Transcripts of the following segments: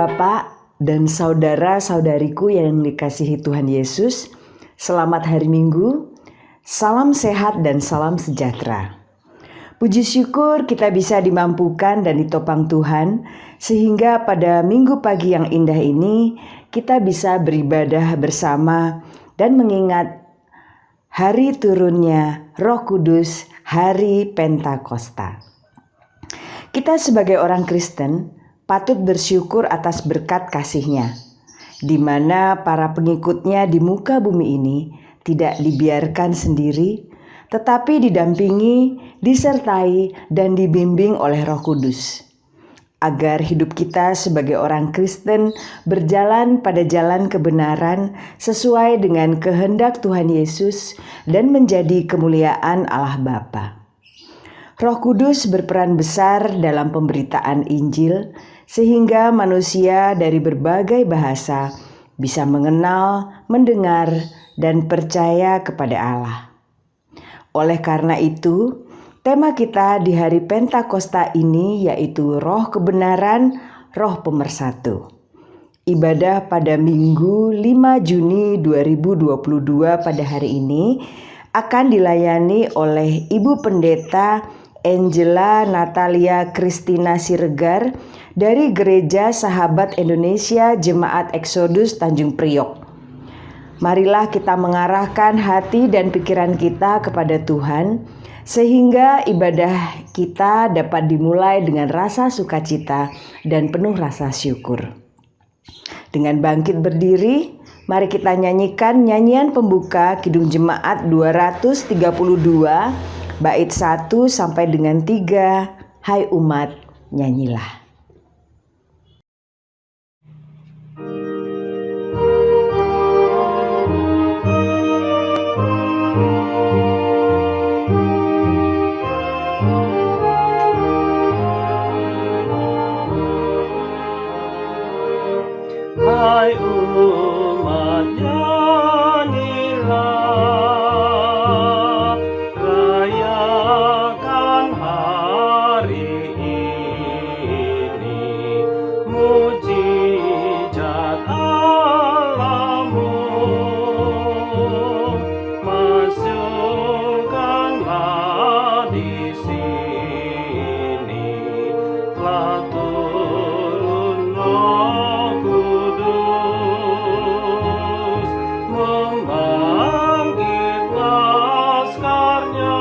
Bapak dan saudara-saudariku yang dikasihi Tuhan Yesus, selamat hari Minggu, salam sehat dan salam sejahtera. Puji syukur kita bisa dimampukan dan ditopang Tuhan, sehingga pada minggu pagi yang indah ini kita bisa beribadah bersama dan mengingat hari turunnya Roh Kudus, hari Pentakosta. Kita sebagai orang Kristen patut bersyukur atas berkat kasih-Nya, di mana para pengikutnya di muka bumi ini tidak dibiarkan sendiri, tetapi didampingi, disertai, dan dibimbing oleh Roh Kudus, agar hidup kita sebagai orang Kristen berjalan pada jalan kebenaran sesuai dengan kehendak Tuhan Yesus dan menjadi kemuliaan Allah Bapa. Roh Kudus berperan besar dalam pemberitaan Injil, sehingga manusia dari berbagai bahasa bisa mengenal, mendengar, dan percaya kepada Allah. Oleh karena itu, tema kita di hari Pentakosta ini yaitu Roh Kebenaran, Roh Pemersatu. Ibadah pada Minggu 5 Juni 2022 pada hari ini akan dilayani oleh Ibu Pendeta Angela Natalia Kristina Siregar dari Gereja Sahabat Indonesia Jemaat Exodus Tanjung Priok. Marilah kita mengarahkan hati dan pikiran kita kepada Tuhan, sehingga ibadah kita dapat dimulai dengan rasa sukacita dan penuh rasa syukur. Dengan bangkit berdiri, mari kita nyanyikan nyanyian pembuka Kidung Jemaat 232, bait 1 sampai dengan 3, Hai umat, nyanyilah. Hai umat, nyanyilah, rayakan hari ini, mujizat Allah-Mu, masukkanlah di sini, telah turun Roh Kudus, membangkit laskarnya.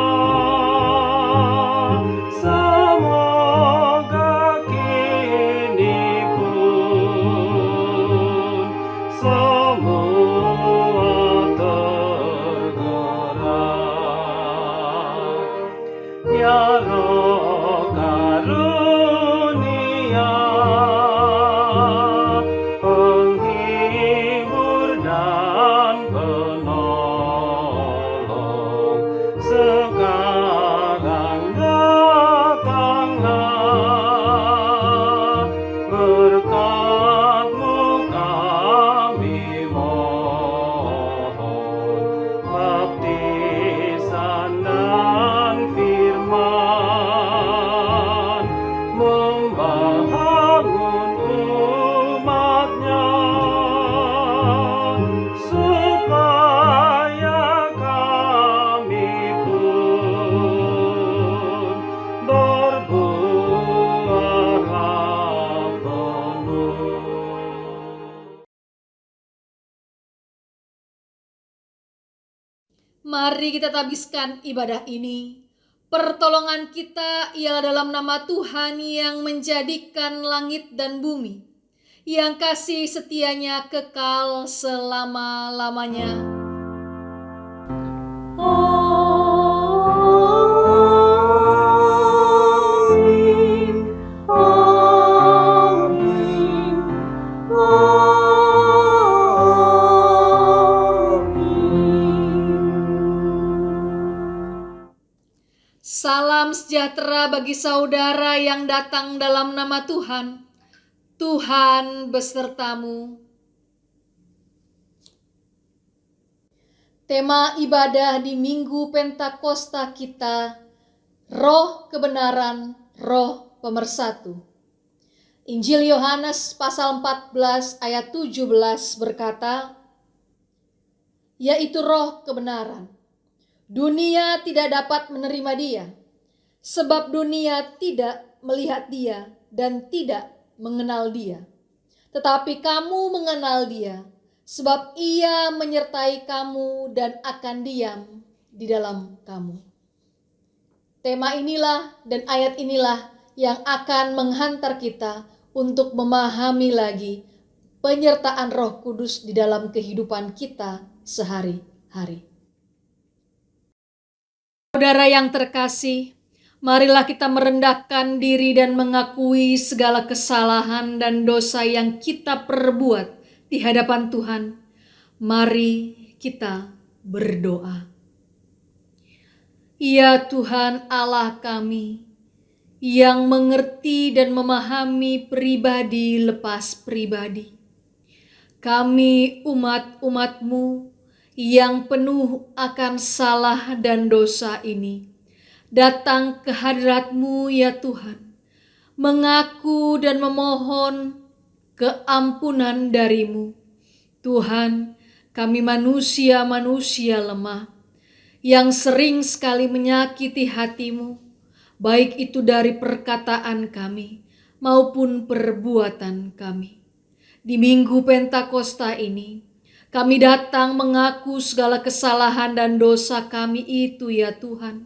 Semoga kini pun semua tergerak. Ya Roh karunia, penghibur dan penolong, sekarang datanglah, berkat-Mu kami mohon, baptisan dan firman, membangun umat-Nya, supaya kami pun berbuahlah penuh. Mari kita tabiskan ibadah ini. Pertolongan kita ialah dalam nama Tuhan yang menjadikan langit dan bumi, yang kasih setianya kekal selama-lamanya. Amin, amin, amin. Salam sejahtera bagi saudara yang datang dalam nama Tuhan. Tuhan besertamu. Tema ibadah di Minggu Pentakosta kita, Roh Kebenaran, Roh Pemersatu. Injil Yohanes pasal 14 ayat 17 berkata, yaitu roh kebenaran. Dunia tidak dapat menerima dia, sebab dunia tidak melihat dia dan tidak mengenal dia. Tetapi kamu mengenal dia, sebab ia menyertai kamu dan akan diam di dalam kamu. Tema inilah dan ayat inilah yang akan menghantar kita untuk memahami lagi penyertaan Roh Kudus di dalam kehidupan kita sehari-hari. Saudara yang terkasih, marilah kita merendahkan diri dan mengakui segala kesalahan dan dosa yang kita perbuat di hadapan Tuhan. Mari kita berdoa. Ya Tuhan Allah kami, yang mengerti dan memahami pribadi lepas pribadi. Kami umat-umat-Mu yang penuh akan salah dan dosa ini, datang ke hadirat-Mu ya Tuhan, mengaku dan memohon keampunan dari-Mu. Tuhan, kami manusia-manusia lemah, yang sering sekali menyakiti hati-Mu, baik itu dari perkataan kami maupun perbuatan kami. Di Minggu Pentakosta ini, kami datang mengaku segala kesalahan dan dosa kami itu ya Tuhan.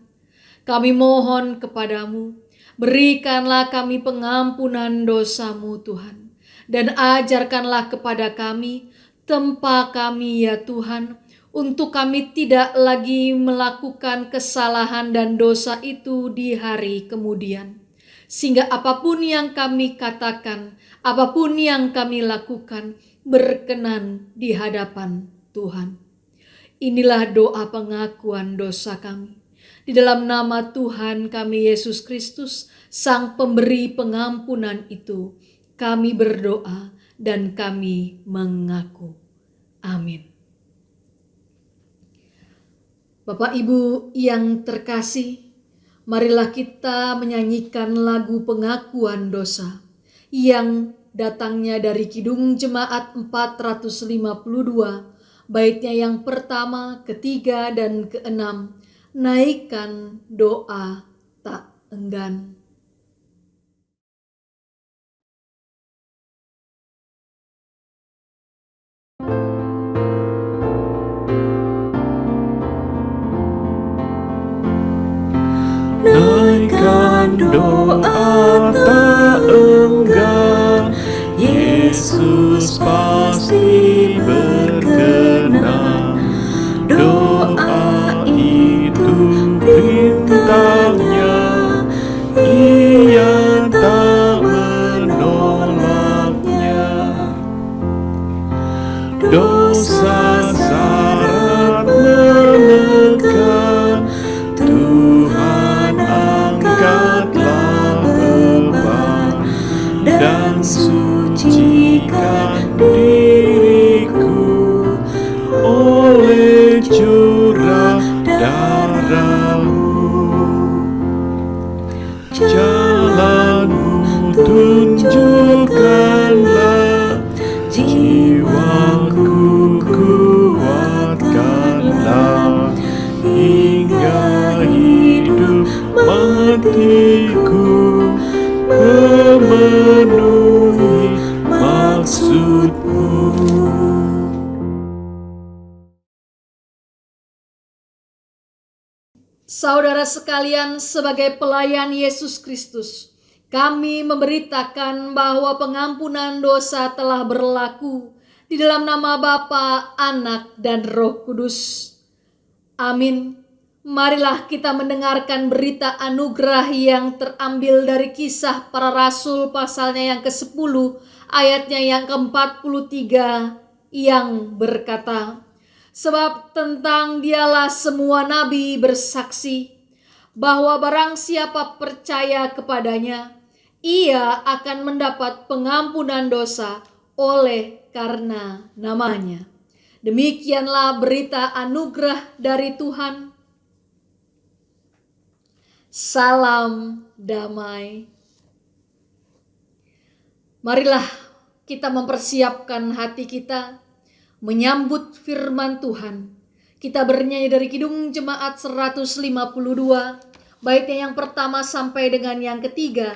Kami mohon kepadamu, berikanlah kami pengampunan dosa-Mu Tuhan. Dan ajarkanlah kepada kami, tempa kami ya Tuhan, untuk kami tidak lagi melakukan kesalahan dan dosa itu di hari kemudian. Sehingga apapun yang kami katakan, apapun yang kami lakukan, berkenan di hadapan Tuhan. Inilah doa pengakuan dosa kami. Di dalam nama Tuhan kami Yesus Kristus, Sang Pemberi pengampunan itu, kami berdoa dan kami mengaku. Amin. Bapak Ibu yang terkasih, marilah kita menyanyikan lagu pengakuan dosa yang datangnya dari Kidung Jemaat 452, baitnya yang pertama, ketiga, dan keenam. Naikkan doa tak enggan. Naikkan doa tak enggan, Yesus pasti berkenan. Doa itu perintahnya, Ia tak menolaknya. Dosa syarat menekan, Tuhan angkatlah beban dan sucikan diriku oleh curah darah-Mu. Jalan-Mu tunjukkanlah, jiwaku kuatkanlah, hingga hidup matiku memenuhi maksud-Mu. Saudara sekalian, sebagai pelayan Yesus Kristus, kami memberitakan bahwa pengampunan dosa telah berlaku di dalam nama Bapa, Anak, dan Roh Kudus. Amin. Marilah kita mendengarkan berita anugerah yang terambil dari Kisah Para Rasul pasalnya yang ke-10, ayatnya yang ke-43 yang berkata, sebab tentang Dialah semua nabi bersaksi bahwa barang siapa percaya kepadanya, ia akan mendapat pengampunan dosa oleh karena namanya. Demikianlah berita anugerah dari Tuhan. Salam damai. Marilah kita mempersiapkan hati kita menyambut firman Tuhan. Kita bernyanyi dari Kidung Jemaat 152, baitnya yang pertama sampai dengan yang ketiga.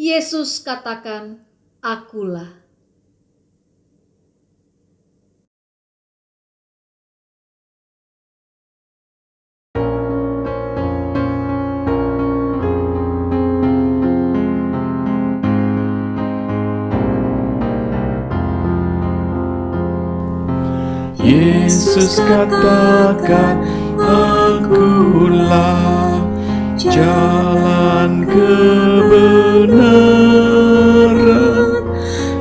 Yesus katakan, Akulah. Yesus katakan, Akulah jalan kebenaran,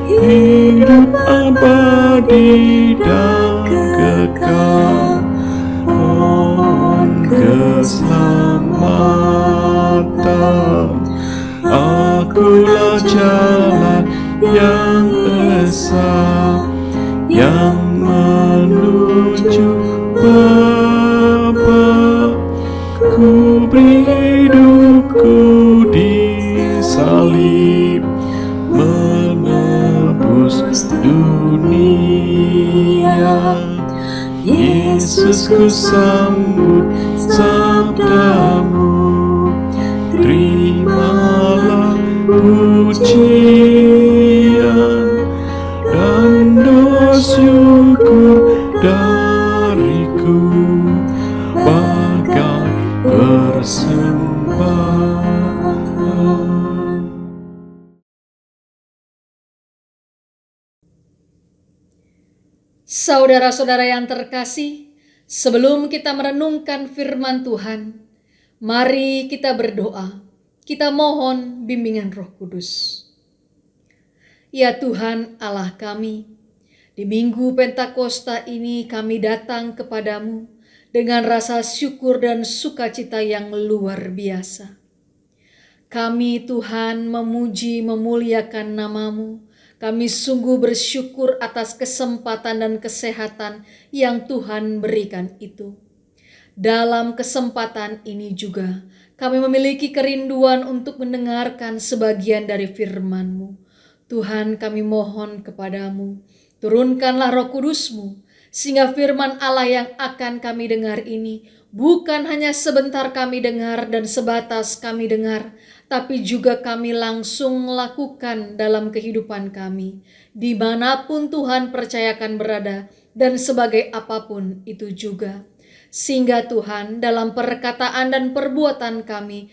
hidup abadi dan kekal, mohon keselamatan. Akulah jalan yang esa, yang menuju Bapa. Ku beri hidupku di salib, menebus dunia. Yesus, ku sambut sabdamu, terimalah pujian dan doa syukur dariku bagai persembahan. Saudara-saudara yang terkasih, sebelum kita merenungkan firman Tuhan, mari kita berdoa. Kita mohon bimbingan Roh Kudus. Ya Tuhan Allah kami, di Minggu Pentakosta ini kami datang kepadamu dengan rasa syukur dan sukacita yang luar biasa. Kami Tuhan memuji memuliakan nama-Mu. Kami sungguh bersyukur atas kesempatan dan kesehatan yang Tuhan berikan itu. Dalam kesempatan ini juga kami memiliki kerinduan untuk mendengarkan sebagian dari firman-Mu. Tuhan, kami mohon kepadamu, turunkanlah Roh Kudus-Mu, sehingga firman Allah yang akan kami dengar ini bukan hanya sebentar kami dengar dan sebatas kami dengar, tapi juga kami langsung lakukan dalam kehidupan kami, dimanapun Tuhan percayakan berada, dan sebagai apapun itu juga. Sehingga Tuhan, dalam perkataan dan perbuatan kami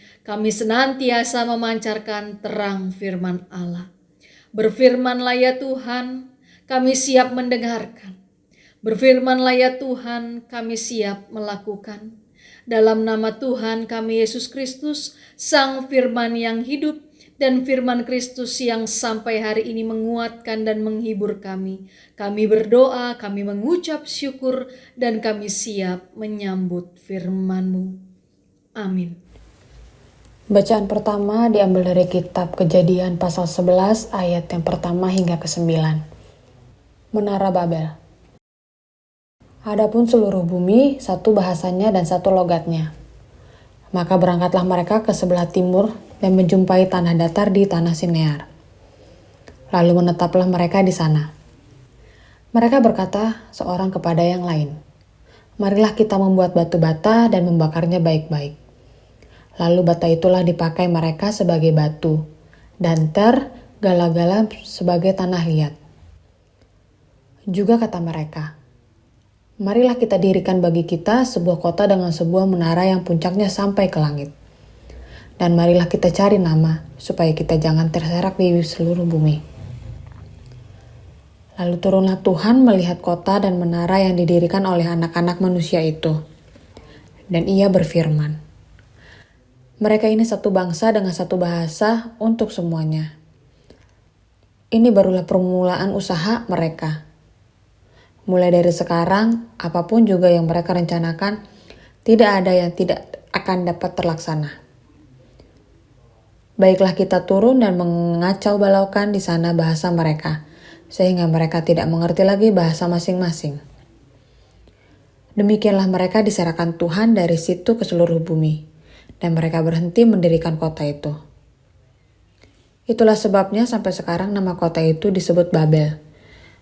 senantiasa memancarkan terang firman Allah. Berfirmanlah ya Tuhan, kami siap mendengarkan. Berfirmanlah ya Tuhan, kami siap melakukan. Dalam nama Tuhan kami Yesus Kristus, Sang Firman yang hidup, dan firman Kristus yang sampai hari ini menguatkan dan menghibur kami. Kami berdoa, kami mengucap syukur, dan kami siap menyambut firman-Mu. Amin. Bacaan pertama diambil dari kitab Kejadian pasal 11 ayat yang pertama hingga ke-9. Menara Babel. Adapun seluruh bumi, satu bahasanya dan satu logatnya. Maka berangkatlah mereka ke sebelah timur dan menjumpai tanah datar di tanah Sinear. Lalu menetaplah mereka di sana. Mereka berkata seorang kepada yang lain, "Marilah kita membuat batu bata dan membakarnya baik-baik." Lalu bata itulah dipakai mereka sebagai batu, dan gala-gala sebagai tanah liat. Juga kata mereka, "Marilah kita dirikan bagi kita sebuah kota dengan sebuah menara yang puncaknya sampai ke langit. Dan marilah kita cari nama, supaya kita jangan terserak di seluruh bumi." Lalu turunlah Tuhan melihat kota dan menara yang didirikan oleh anak-anak manusia itu. Dan ia berfirman, "Mereka ini satu bangsa dengan satu bahasa untuk semuanya. Ini barulah permulaan usaha mereka. Mulai dari sekarang, apapun juga yang mereka rencanakan, tidak ada yang tidak akan dapat terlaksana. Baiklah kita turun dan mengacau balaukan di sana bahasa mereka, sehingga mereka tidak mengerti lagi bahasa masing-masing." Demikianlah mereka diserahkan Tuhan dari situ ke seluruh bumi, dan mereka berhenti mendirikan kota itu. Itulah sebabnya sampai sekarang nama kota itu disebut Babel.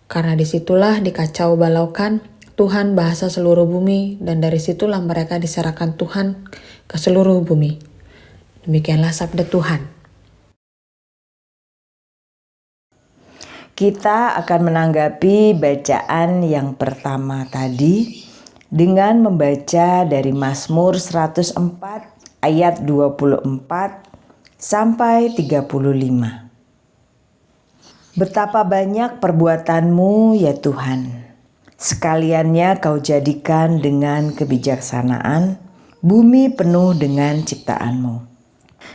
Karena disitulah dikacau balaukan Tuhan bahasa seluruh bumi, dan dari situlah mereka diserahkan Tuhan ke seluruh bumi. Demikianlah sabda Tuhan. Kita akan menanggapi bacaan yang pertama tadi dengan membaca dari Mazmur 104 ayat 24 sampai 35. Betapa banyak perbuatanmu ya Tuhan, sekaliannya kau jadikan dengan kebijaksanaan, bumi penuh dengan ciptaanmu.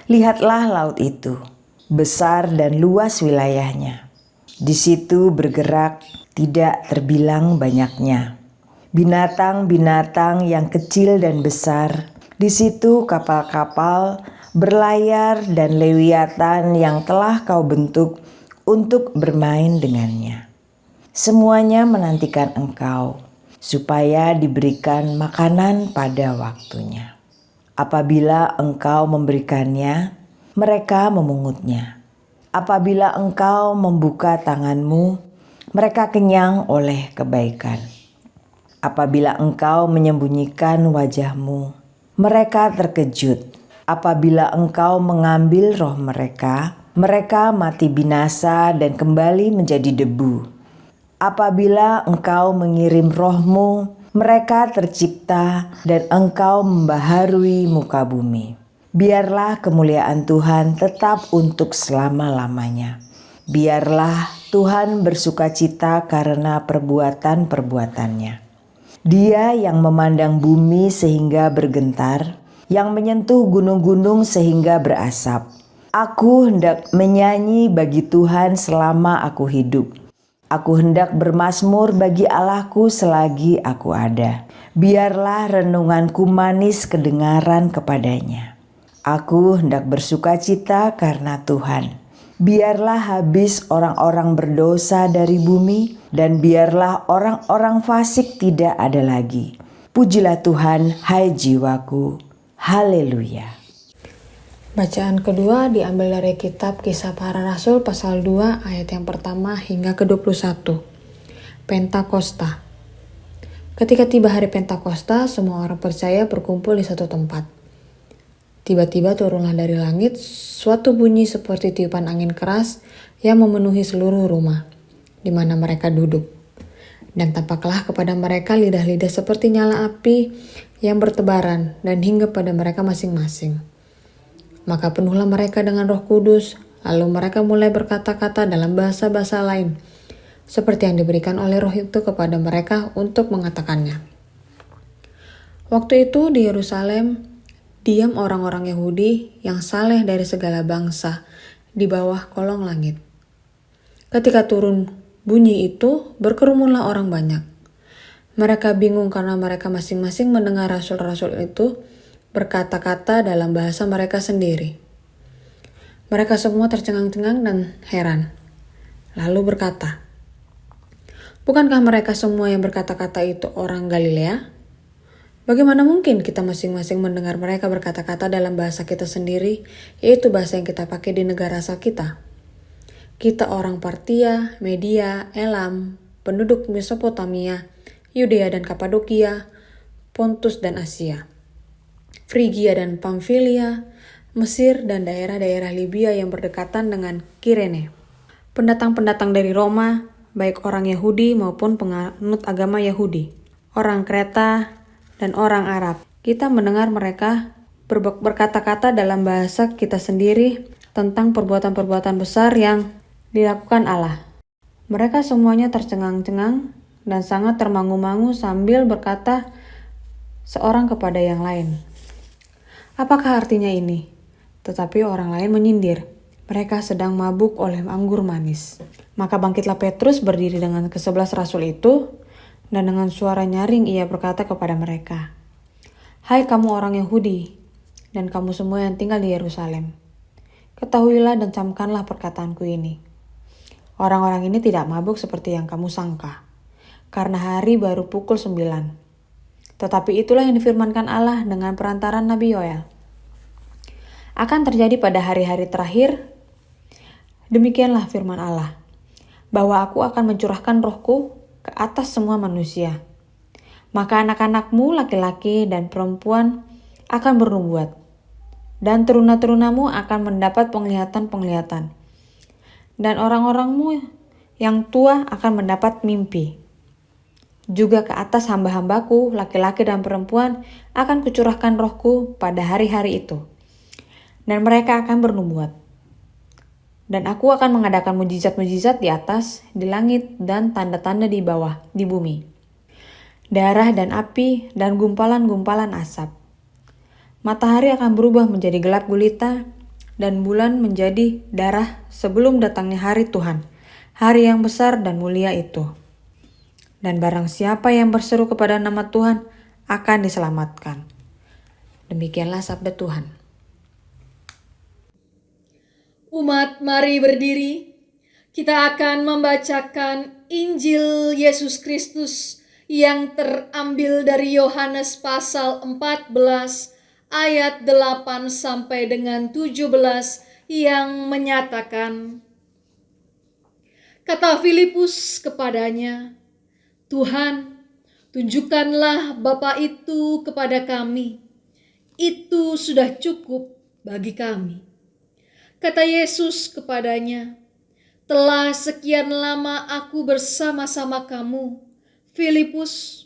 Lihatlah laut itu, besar dan luas wilayahnya. Di situ bergerak tidak terbilang banyaknya. Binatang-binatang yang kecil dan besar, di situ kapal-kapal berlayar dan lewiatan yang telah kau bentuk untuk bermain dengannya. Semuanya menantikan Engkau, supaya diberikan makanan pada waktunya. Apabila Engkau memberikannya, mereka memungutnya. Apabila Engkau membuka tangan-Mu, mereka kenyang oleh kebaikan. Apabila Engkau menyembunyikan wajah-Mu, mereka terkejut. Apabila Engkau mengambil roh mereka, mereka mati binasa dan kembali menjadi debu. Apabila Engkau mengirim roh-Mu, mereka tercipta dan Engkau membaharui muka bumi. Biarlah kemuliaan Tuhan tetap untuk selama-lamanya. Biarlah Tuhan bersukacita karena perbuatan-perbuatannya. Dia yang memandang bumi sehingga bergentar, yang menyentuh gunung-gunung sehingga berasap. Aku hendak menyanyi bagi Tuhan selama aku hidup. Aku hendak bermazmur bagi Allahku selagi aku ada. Biarlah renunganku manis kedengaran kepadanya. Aku hendak bersukacita karena Tuhan. Biarlah habis orang-orang berdosa dari bumi, dan biarlah orang-orang fasik tidak ada lagi. Pujilah Tuhan, hai jiwaku. Haleluya. Bacaan kedua diambil dari kitab Kisah Para Rasul pasal 2 ayat yang pertama hingga ke-21. Pentakosta. Ketika tiba hari Pentakosta, semua orang percaya berkumpul di satu tempat. Tiba-tiba turunlah dari langit suatu bunyi seperti tiupan angin keras yang memenuhi seluruh rumah di mana mereka duduk. Dan tampaklah kepada mereka lidah-lidah seperti nyala api yang bertebaran dan hingga pada mereka masing-masing. Maka penuhlah mereka dengan Roh Kudus, lalu mereka mulai berkata-kata dalam bahasa-bahasa lain, seperti yang diberikan oleh Roh itu kepada mereka untuk mengatakannya. Waktu itu di Yerusalem, diam orang-orang Yahudi yang saleh dari segala bangsa di bawah kolong langit. Ketika turun bunyi itu, berkerumunlah orang banyak. Mereka bingung karena mereka masing-masing mendengar rasul-rasul itu berkata-kata dalam bahasa mereka sendiri. Mereka semua tercengang-cengang dan heran. Lalu berkata, "Bukankah mereka semua yang berkata-kata itu orang Galilea? Bagaimana mungkin kita masing-masing mendengar mereka berkata-kata dalam bahasa kita sendiri, yaitu bahasa yang kita pakai di negara asal kita? Kita orang Partia, Media, Elam, penduduk Mesopotamia, Yudea dan Kapadokia, Pontus dan Asia, Frigia dan Pamfilia, Mesir dan daerah-daerah Libya yang berdekatan dengan Kirene. Pendatang-pendatang dari Roma, baik orang Yahudi maupun penganut agama Yahudi, orang Kreta, dan orang Arab. Kita mendengar mereka berkata-kata dalam bahasa kita sendiri tentang perbuatan-perbuatan besar yang dilakukan Allah. Mereka semuanya tercengang-cengang dan sangat termangu-mangu sambil berkata seorang kepada yang lain, "Apakah artinya ini?" Tetapi orang lain menyindir, "Mereka sedang mabuk oleh anggur manis." Maka bangkitlah Petrus berdiri dengan ke-11 rasul itu, dan dengan suara nyaring ia berkata kepada mereka, "Hai kamu orang Yahudi, dan kamu semua yang tinggal di Yerusalem, ketahuilah dan camkanlah perkataanku ini. Orang-orang ini tidak mabuk seperti yang kamu sangka, karena hari baru pukul 9. Tetapi itulah yang difirmankan Allah dengan perantaran Nabi Yoel. Akan terjadi pada hari-hari terakhir, Demikianlah firman Allah, bahwa aku akan mencurahkan rohku ke atas semua manusia. Maka anak-anakmu laki-laki dan perempuan akan bernubuat, dan teruna-terunamu akan mendapat penglihatan-penglihatan, dan orang-orangmu yang tua akan mendapat mimpi. Juga ke atas hamba-hambaku, laki-laki dan perempuan, akan kucurahkan rohku pada hari-hari itu, dan mereka akan bernubuat. Dan aku akan mengadakan mujizat-mujizat di atas, di langit, dan tanda-tanda di bawah, di bumi. Darah dan api dan gumpalan-gumpalan asap. Matahari akan berubah menjadi gelap gulita, dan bulan menjadi darah sebelum datangnya hari Tuhan, hari yang besar dan mulia itu. Dan barang siapa yang berseru kepada nama Tuhan akan diselamatkan. Demikianlah sabda Tuhan. Umat, mari berdiri. Kita akan membacakan Injil Yesus Kristus yang terambil dari Yohanes pasal 14 ayat 8 sampai dengan 17 yang menyatakan, kata Filipus kepadanya, Tuhan, tunjukkanlah Bapa itu kepada kami. Itu sudah cukup bagi kami. Kata Yesus kepadanya, telah sekian lama aku bersama-sama kamu, Filipus,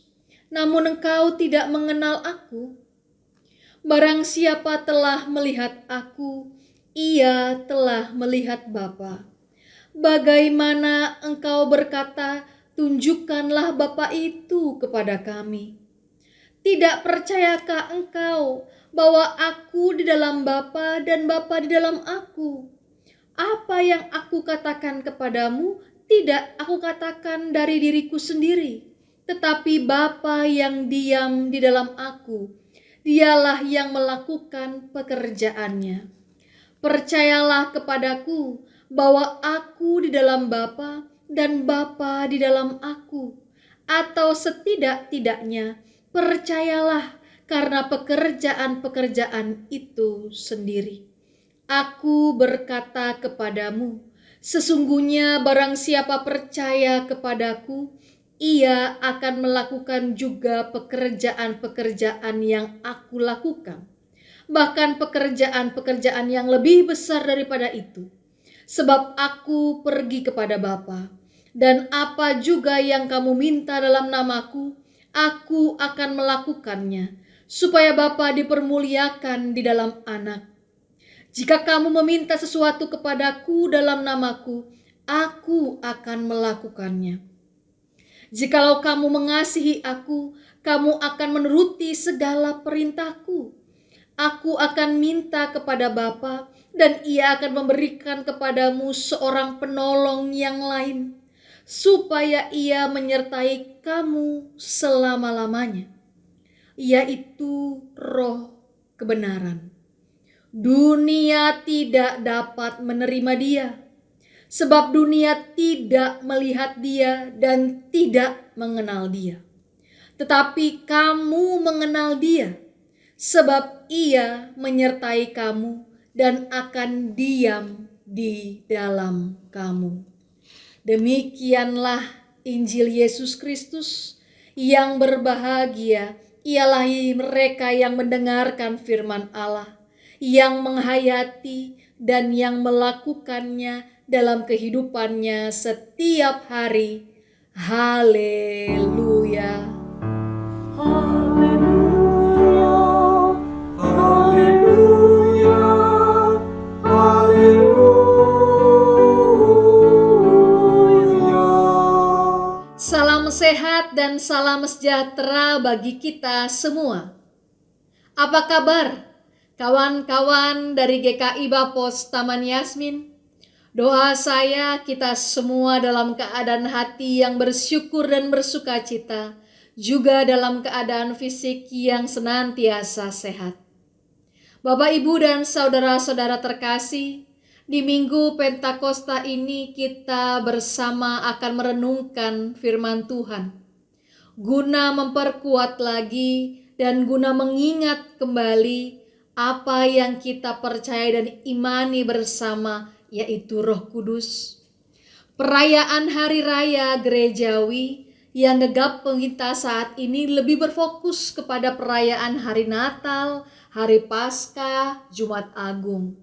namun engkau tidak mengenal aku. Barang siapa telah melihat aku, ia telah melihat Bapa. Bagaimana engkau berkata, tunjukkanlah Bapa itu kepada kami? Tidak percayakah engkau bahwa aku di dalam Bapa dan Bapa di dalam aku? Apa yang aku katakan kepadamu tidak aku katakan dari diriku sendiri, tetapi Bapa yang diam di dalam aku, dialah yang melakukan pekerjaannya. Percayalah kepadaku bahwa aku di dalam Bapa dan Bapa di dalam aku, atau setidak-tidaknya percayalah karena pekerjaan-pekerjaan itu sendiri. Aku berkata kepadamu, sesungguhnya barang siapa percaya kepadaku, ia akan melakukan juga pekerjaan-pekerjaan yang aku lakukan. Bahkan pekerjaan-pekerjaan yang lebih besar daripada itu. Sebab aku pergi kepada Bapa, dan apa juga yang kamu minta dalam namaku, aku akan melakukannya, supaya Bapa dipermuliakan di dalam Anak. Jika kamu meminta sesuatu kepadaku dalam namaku, aku akan melakukannya. Jikalau kamu mengasihi aku, kamu akan menuruti segala perintahku. Aku akan minta kepada Bapa, dan ia akan memberikan kepadamu seorang penolong yang lain, supaya ia menyertai kamu selama-lamanya, yaitu Roh kebenaran. Dunia tidak dapat menerima dia, sebab dunia tidak melihat dia dan tidak mengenal dia. Tetapi kamu mengenal dia, sebab ia menyertai kamu dan akan diam di dalam kamu. Demikianlah Injil Yesus Kristus. Yang berbahagia ialah mereka yang mendengarkan firman Allah, yang menghayati dan yang melakukannya dalam kehidupannya setiap hari. Haleluya. Salam sehat dan salam sejahtera bagi kita semua. Apa kabar kawan-kawan dari GKI Bapos Taman Yasmin? Doa saya kita semua dalam keadaan hati yang bersyukur dan bersukacita, juga dalam keadaan fisik yang senantiasa sehat. Bapak, Ibu, dan saudara-saudara terkasih, di Minggu Pentakosta ini kita bersama akan merenungkan firman Tuhan, guna memperkuat lagi dan guna mengingat kembali apa yang kita percaya dan imani bersama, yaitu Roh Kudus. Perayaan Hari Raya Gerejawi yang gegap kita saat ini lebih berfokus kepada perayaan Hari Natal, Hari Paskah, Jumat Agung.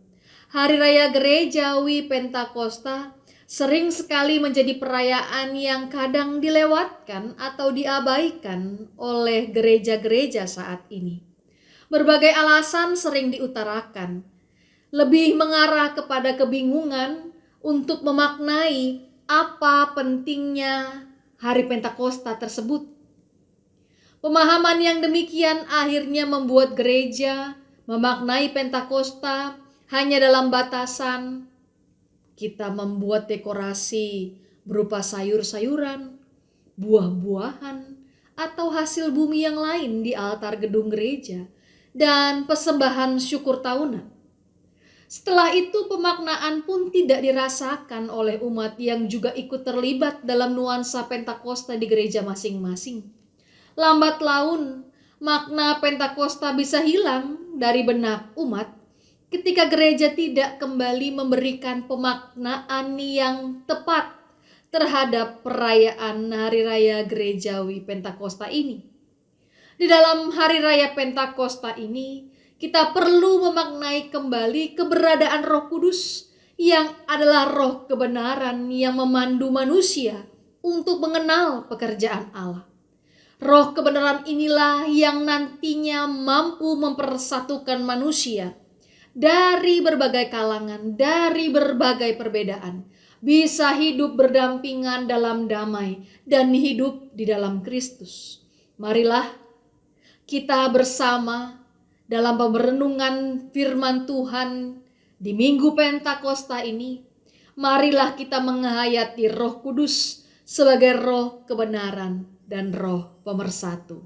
Hari Raya Gerejawi Pentakosta sering sekali menjadi perayaan yang kadang dilewatkan atau diabaikan oleh gereja-gereja saat ini. Berbagai alasan sering diutarakan, lebih mengarah kepada kebingungan untuk memaknai apa pentingnya Hari Pentakosta tersebut. Pemahaman yang demikian akhirnya membuat gereja memaknai Pentakosta hanya dalam batasan kita membuat dekorasi berupa sayur-sayuran, buah-buahan, atau hasil bumi yang lain di altar gedung gereja, dan persembahan syukur tahunan. Setelah itu pemaknaan pun tidak dirasakan oleh umat yang juga ikut terlibat dalam nuansa Pentakosta di gereja masing-masing. Lambat laun, makna Pentakosta bisa hilang dari benak umat ketika gereja tidak kembali memberikan pemaknaan yang tepat terhadap perayaan Hari Raya Gerejawi Pentakosta ini. Di dalam Hari Raya Pentakosta ini, kita perlu memaknai kembali keberadaan Roh Kudus yang adalah roh kebenaran yang memandu manusia untuk mengenal pekerjaan Allah. Roh kebenaran inilah yang nantinya mampu mempersatukan manusia dari berbagai kalangan, dari berbagai perbedaan, bisa hidup berdampingan dalam damai dan hidup di dalam Kristus. Marilah kita bersama dalam perenungan firman Tuhan di Minggu Pentakosta ini. Marilah kita menghayati Roh Kudus sebagai roh kebenaran dan roh pemersatu.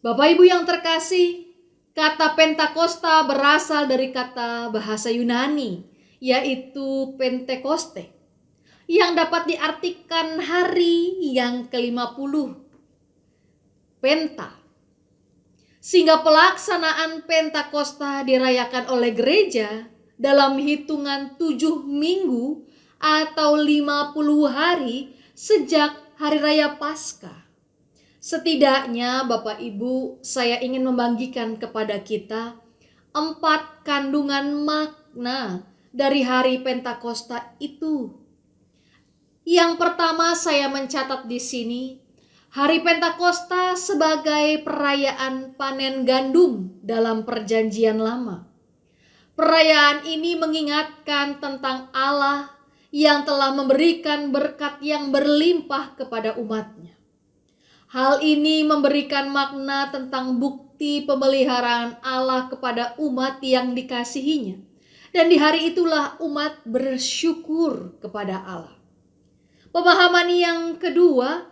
Bapak Ibu yang terkasih, kata Pentakosta berasal dari kata bahasa Yunani, yaitu Pentekoste, yang dapat diartikan hari yang ke-50, Penta. Sehingga pelaksanaan Pentakosta dirayakan oleh gereja dalam hitungan 7 minggu atau 50 hari sejak Hari Raya Paskah. Setidaknya Bapak Ibu, saya ingin membagikan kepada kita 4 kandungan makna dari Hari Pentakosta itu. Yang pertama saya mencatat di sini, Hari Pentakosta sebagai perayaan panen gandum dalam Perjanjian Lama. Perayaan ini mengingatkan tentang Allah yang telah memberikan berkat yang berlimpah kepada umatnya. Hal ini memberikan makna tentang bukti pemeliharaan Allah kepada umat yang dikasihinya. Dan di hari itulah umat bersyukur kepada Allah. Pemahaman yang kedua,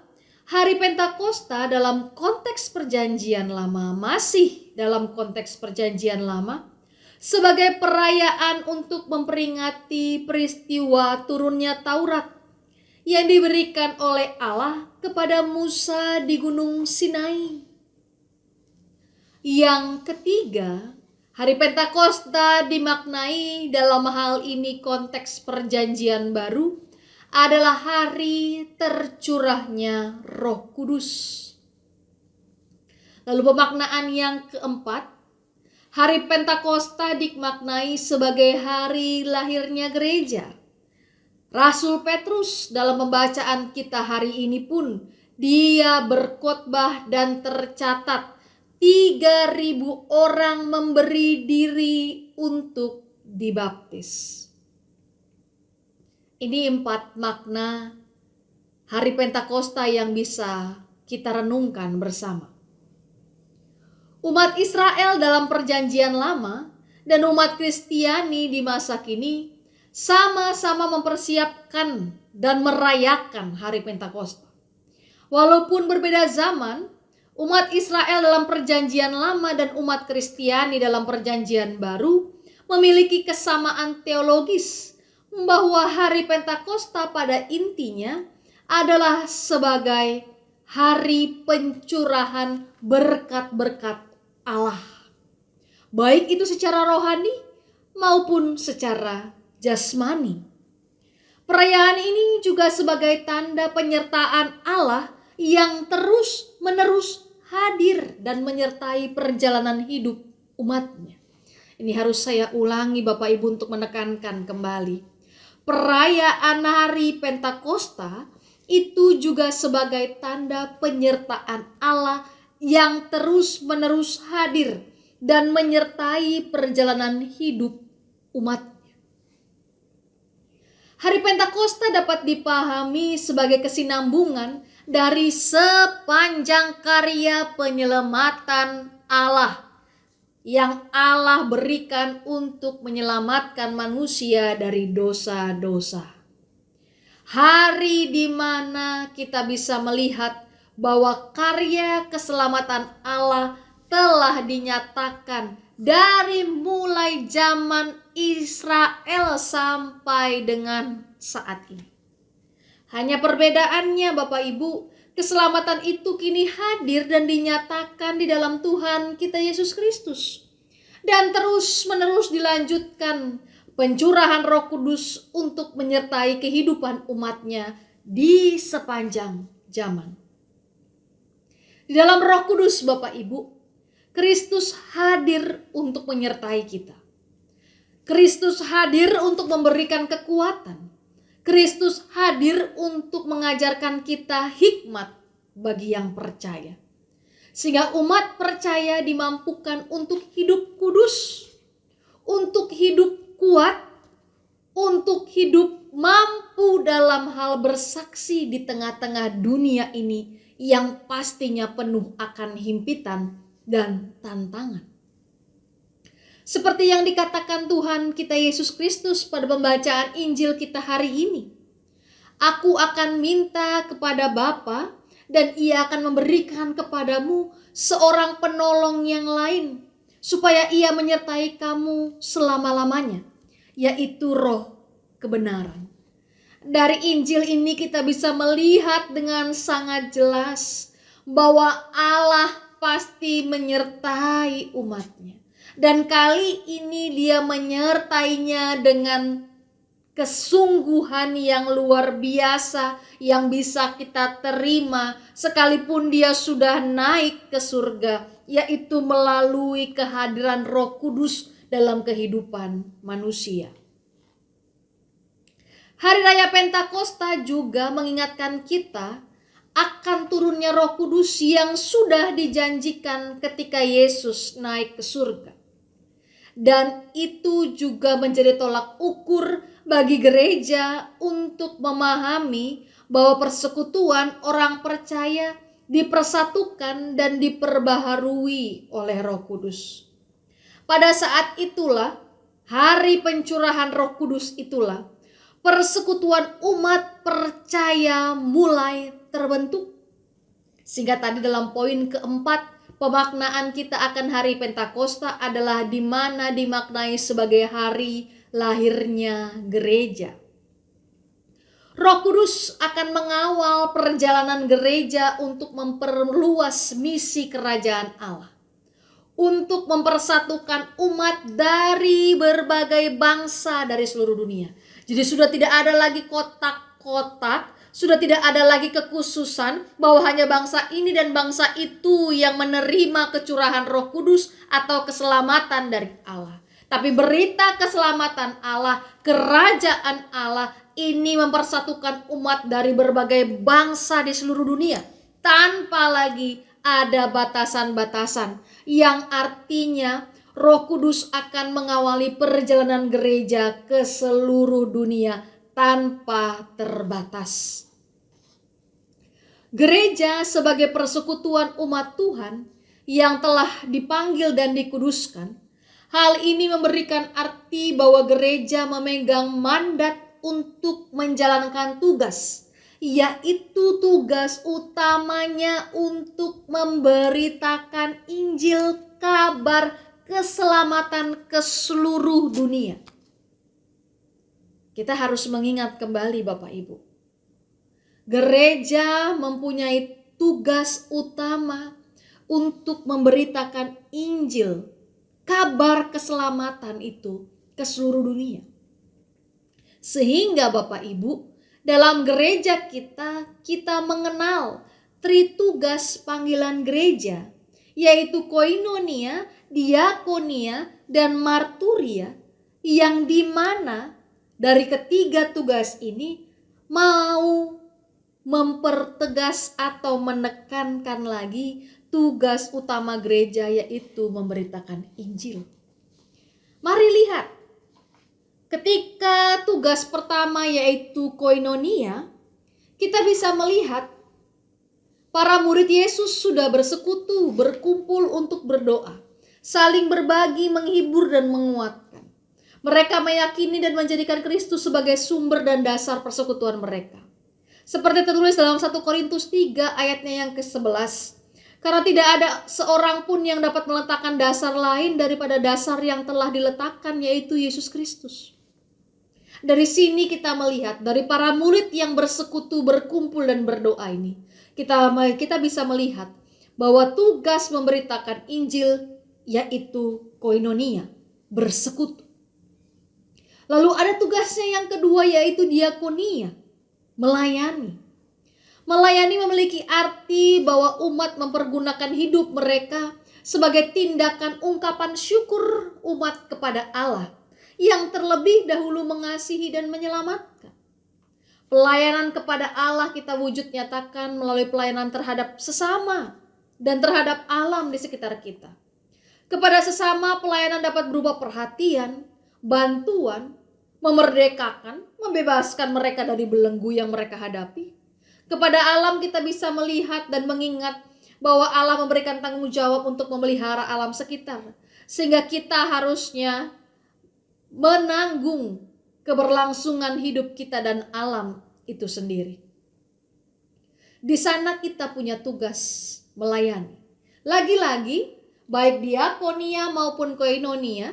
Hari Pentakosta dalam konteks Perjanjian Lama, masih dalam konteks Perjanjian Lama, sebagai perayaan untuk memperingati peristiwa turunnya Taurat yang diberikan oleh Allah kepada Musa di Gunung Sinai. Yang ketiga, Hari Pentakosta dimaknai dalam hal ini konteks Perjanjian Baru adalah hari tercurahnya Roh Kudus. Lalu pemaknaan yang keempat, Hari Pentakosta dimaknai sebagai hari lahirnya gereja. Rasul Petrus dalam pembacaan kita hari ini pun, dia berkhotbah dan tercatat 3.000 orang memberi diri untuk dibaptis. Ini 4 makna Hari Pentakosta yang bisa kita renungkan bersama. Umat Israel dalam Perjanjian Lama dan umat Kristiani di masa kini sama-sama mempersiapkan dan merayakan Hari Pentakosta. Walaupun berbeda zaman, umat Israel dalam Perjanjian Lama dan umat Kristiani dalam Perjanjian Baru memiliki kesamaan teologis bahwa Hari Pentakosta pada intinya adalah sebagai hari pencurahan berkat-berkat Allah. Baik itu secara rohani maupun secara jasmani. Perayaan ini juga sebagai tanda penyertaan Allah yang terus-menerus hadir dan menyertai perjalanan hidup umatnya. Ini harus saya ulangi Bapak Ibu untuk menekankan kembali. Perayaan hari Pentakosta itu juga sebagai tanda penyertaan Allah yang terus-menerus hadir dan menyertai perjalanan hidup umatnya. Hari Pentakosta dapat dipahami sebagai kesinambungan dari sepanjang karya penyelamatan Allah yang Allah berikan untuk menyelamatkan manusia dari dosa-dosa. Hari di mana kita bisa melihat bahwa karya keselamatan Allah telah dinyatakan dari mulai zaman Israel sampai dengan saat ini. Hanya perbedaannya Bapak Ibu, keselamatan itu kini hadir dan dinyatakan di dalam Tuhan kita Yesus Kristus. Dan terus-menerus dilanjutkan pencurahan Roh Kudus untuk menyertai kehidupan umatnya di sepanjang zaman. Di dalam Roh Kudus Bapak Ibu, Kristus hadir untuk menyertai kita. Kristus hadir untuk memberikan kekuatan. Kristus hadir untuk mengajarkan kita hikmat bagi yang percaya. Sehingga umat percaya dimampukan untuk hidup kudus, untuk hidup kuat, untuk hidup mampu dalam hal bersaksi di tengah-tengah dunia ini yang pastinya penuh akan himpitan dan tantangan. Seperti yang dikatakan Tuhan kita Yesus Kristus pada pembacaan Injil kita hari ini. Aku akan minta kepada Bapa dan Ia akan memberikan kepadamu seorang penolong yang lain supaya Ia menyertai kamu selama-lamanya, yaitu Roh kebenaran. Dari Injil ini kita bisa melihat dengan sangat jelas bahwa Allah pasti menyertai umatnya. Dan kali ini Dia menyertainya dengan kesungguhan yang luar biasa yang bisa kita terima sekalipun Dia sudah naik ke surga, yaitu melalui kehadiran Roh Kudus dalam kehidupan manusia. Hari Raya Pentakosta juga mengingatkan kita akan turunnya Roh Kudus yang sudah dijanjikan ketika Yesus naik ke surga. Dan itu juga menjadi tolak ukur bagi gereja untuk memahami bahwa persekutuan orang percaya dipersatukan dan diperbaharui oleh Roh Kudus. Pada saat itulah, hari pencurahan Roh Kudus itulah, persekutuan umat percaya mulai terbentuk. Sehingga tadi dalam poin keempat, pemaknaan kita akan hari Pentakosta adalah di mana dimaknai sebagai hari lahirnya gereja. Roh Kudus akan mengawal perjalanan gereja untuk memperluas misi kerajaan Allah. Untuk mempersatukan umat dari berbagai bangsa dari seluruh dunia. Jadi sudah tidak ada lagi kotak-kotak, sudah tidak ada lagi kekhususan bahwa hanya bangsa ini dan bangsa itu yang menerima kecurahan Roh Kudus atau keselamatan dari Allah. Tapi berita keselamatan Allah, kerajaan Allah ini mempersatukan umat dari berbagai bangsa di seluruh dunia. Tanpa lagi ada batasan-batasan yang artinya Roh Kudus akan mengawali perjalanan gereja ke seluruh dunia tanpa terbatas. Gereja sebagai persekutuan umat Tuhan yang telah dipanggil dan dikuduskan, hal ini memberikan arti bahwa gereja memegang mandat untuk menjalankan tugas, yaitu tugas utamanya untuk memberitakan Injil, kabar keselamatan ke seluruh dunia. Kita harus mengingat kembali Bapak Ibu. Gereja mempunyai tugas utama untuk memberitakan Injil, kabar keselamatan itu ke seluruh dunia. Sehingga Bapak Ibu, dalam gereja kita mengenal tritugas panggilan gereja, yaitu koinonia, diakonia, dan marturia, yang dimana dari ketiga tugas ini mau mempertegas atau menekankan lagi tugas utama gereja, yaitu memberitakan Injil. Mari lihat, ketika tugas pertama yaitu koinonia, kita bisa melihat para murid Yesus sudah bersekutu, berkumpul untuk berdoa, saling berbagi, menghibur dan menguatkan. Mereka meyakini dan menjadikan Kristus sebagai sumber dan dasar persekutuan mereka. Seperti tertulis dalam 1 Korintus 3 ayatnya yang ke-11. Karena tidak ada seorang pun yang dapat meletakkan dasar lain daripada dasar yang telah diletakkan, yaitu Yesus Kristus. Dari sini kita melihat dari para murid yang bersekutu, berkumpul dan berdoa ini, kita bisa melihat bahwa tugas memberitakan Injil yaitu koinonia, bersekutu. Lalu ada tugasnya yang kedua, yaitu diakonia, melayani. Melayani memiliki arti bahwa umat mempergunakan hidup mereka sebagai tindakan ungkapan syukur umat kepada Allah yang terlebih dahulu mengasihi dan menyelamatkan. Pelayanan kepada Allah kita wujud nyatakan melalui pelayanan terhadap sesama dan terhadap alam di sekitar kita. Kepada sesama, pelayanan dapat berupa perhatian, bantuan, memerdekakan, membebaskan mereka dari belenggu yang mereka hadapi. Kepada alam kita bisa melihat dan mengingat bahwa Allah memberikan tanggung jawab untuk memelihara alam sekitar. Sehingga kita harusnya menanggung keberlangsungan hidup kita dan alam itu sendiri. Di sana kita punya tugas melayani. Lagi-lagi, baik diakonia maupun koinonia,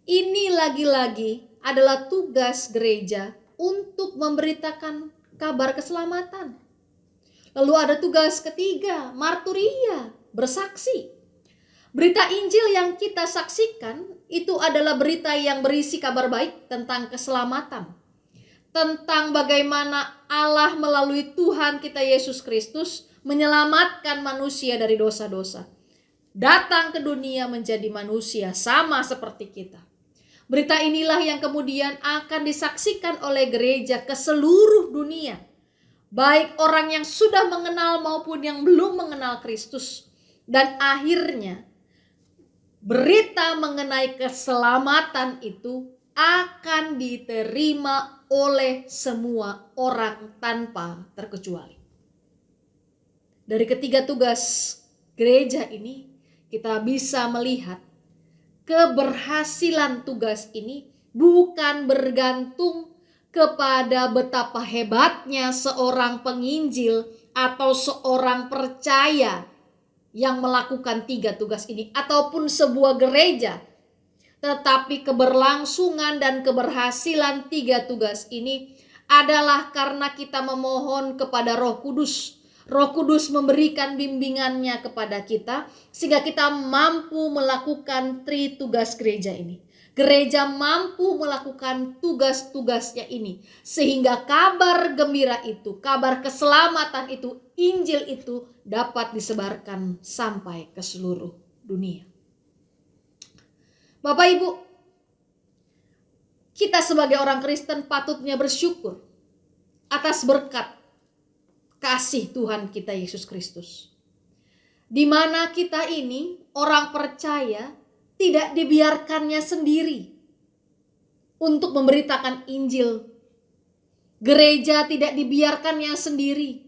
ini lagi-lagi adalah tugas gereja untuk memberitakan kabar keselamatan. Lalu ada tugas ketiga, marturia, bersaksi. Berita Injil yang kita saksikan itu adalah berita yang berisi kabar baik tentang keselamatan. Tentang bagaimana Allah melalui Tuhan kita Yesus Kristus menyelamatkan manusia dari dosa-dosa. Datang ke dunia menjadi manusia sama seperti kita. Berita inilah yang kemudian akan disaksikan oleh gereja ke seluruh dunia. Baik orang yang sudah mengenal maupun yang belum mengenal Kristus. Dan akhirnya berita mengenai keselamatan itu akan diterima oleh semua orang tanpa terkecuali. Dari ketiga tugas gereja ini kita bisa melihat keberhasilan tugas ini bukan bergantung kepada betapa hebatnya seorang penginjil atau seorang percaya yang melakukan tiga tugas ini ataupun sebuah gereja. Tetapi keberlangsungan dan keberhasilan tiga tugas ini adalah karena kita memohon kepada Roh Kudus. Roh Kudus memberikan bimbingannya kepada kita sehingga kita mampu melakukan tugas gereja ini. Gereja mampu melakukan tugas-tugasnya ini sehingga kabar gembira itu, kabar keselamatan itu, Injil itu dapat disebarkan sampai ke seluruh dunia. Bapak Ibu, kita sebagai orang Kristen patutnya bersyukur atas berkat kasih Tuhan kita Yesus Kristus. Di mana kita ini orang percaya tidak dibiarkannya sendiri untuk memberitakan Injil. Gereja tidak dibiarkannya sendiri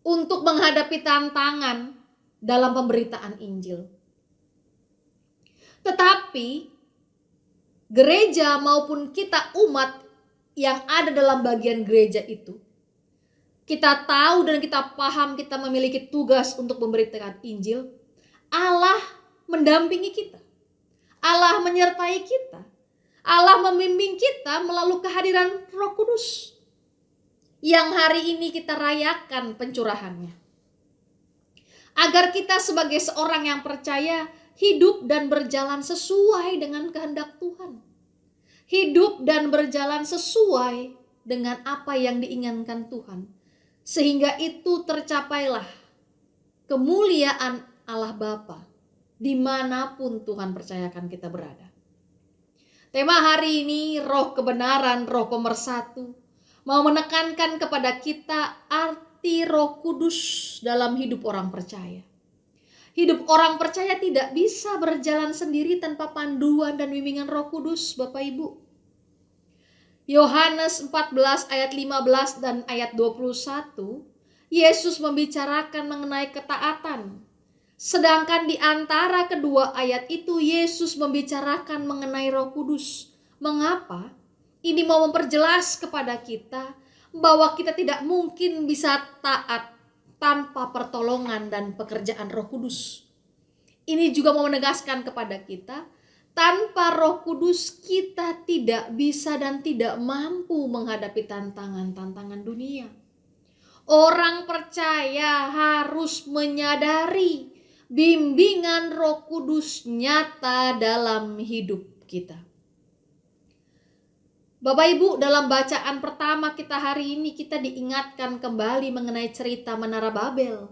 untuk menghadapi tantangan dalam pemberitaan Injil. Tetapi gereja maupun kita umat yang ada dalam bagian gereja itu, kita tahu dan kita paham kita memiliki tugas untuk memberitakan Injil. Allah mendampingi kita. Allah menyertai kita. Allah membimbing kita melalui kehadiran Roh Kudus yang hari ini kita rayakan pencurahannya. Agar kita sebagai seorang yang percaya hidup dan berjalan sesuai dengan kehendak Tuhan. hidup dan berjalan sesuai dengan apa yang diinginkan Tuhan. Sehingga itu tercapailah kemuliaan Allah Bapa dimanapun Tuhan percayakan kita berada. Tema hari ini roh kebenaran, roh pemersatu, mau menekankan kepada kita arti Roh Kudus dalam hidup orang percaya. Hidup orang percaya tidak bisa berjalan sendiri tanpa panduan dan bimbingan Roh Kudus, Bapak Ibu. Yohanes 14 ayat 15 dan ayat 21, Yesus membicarakan mengenai ketaatan. Sedangkan di antara kedua ayat itu Yesus membicarakan mengenai Roh Kudus. Mengapa? Ini mau memperjelas kepada kita bahwa kita tidak mungkin bisa taat tanpa pertolongan dan pekerjaan Roh Kudus. Ini juga mau menegaskan kepada kita, tanpa Roh Kudus kita tidak bisa dan tidak mampu menghadapi tantangan-tantangan dunia. Orang percaya harus menyadari bimbingan Roh Kudus nyata dalam hidup kita. Bapak Ibu, dalam bacaan pertama kita hari ini kita diingatkan kembali mengenai cerita Menara Babel.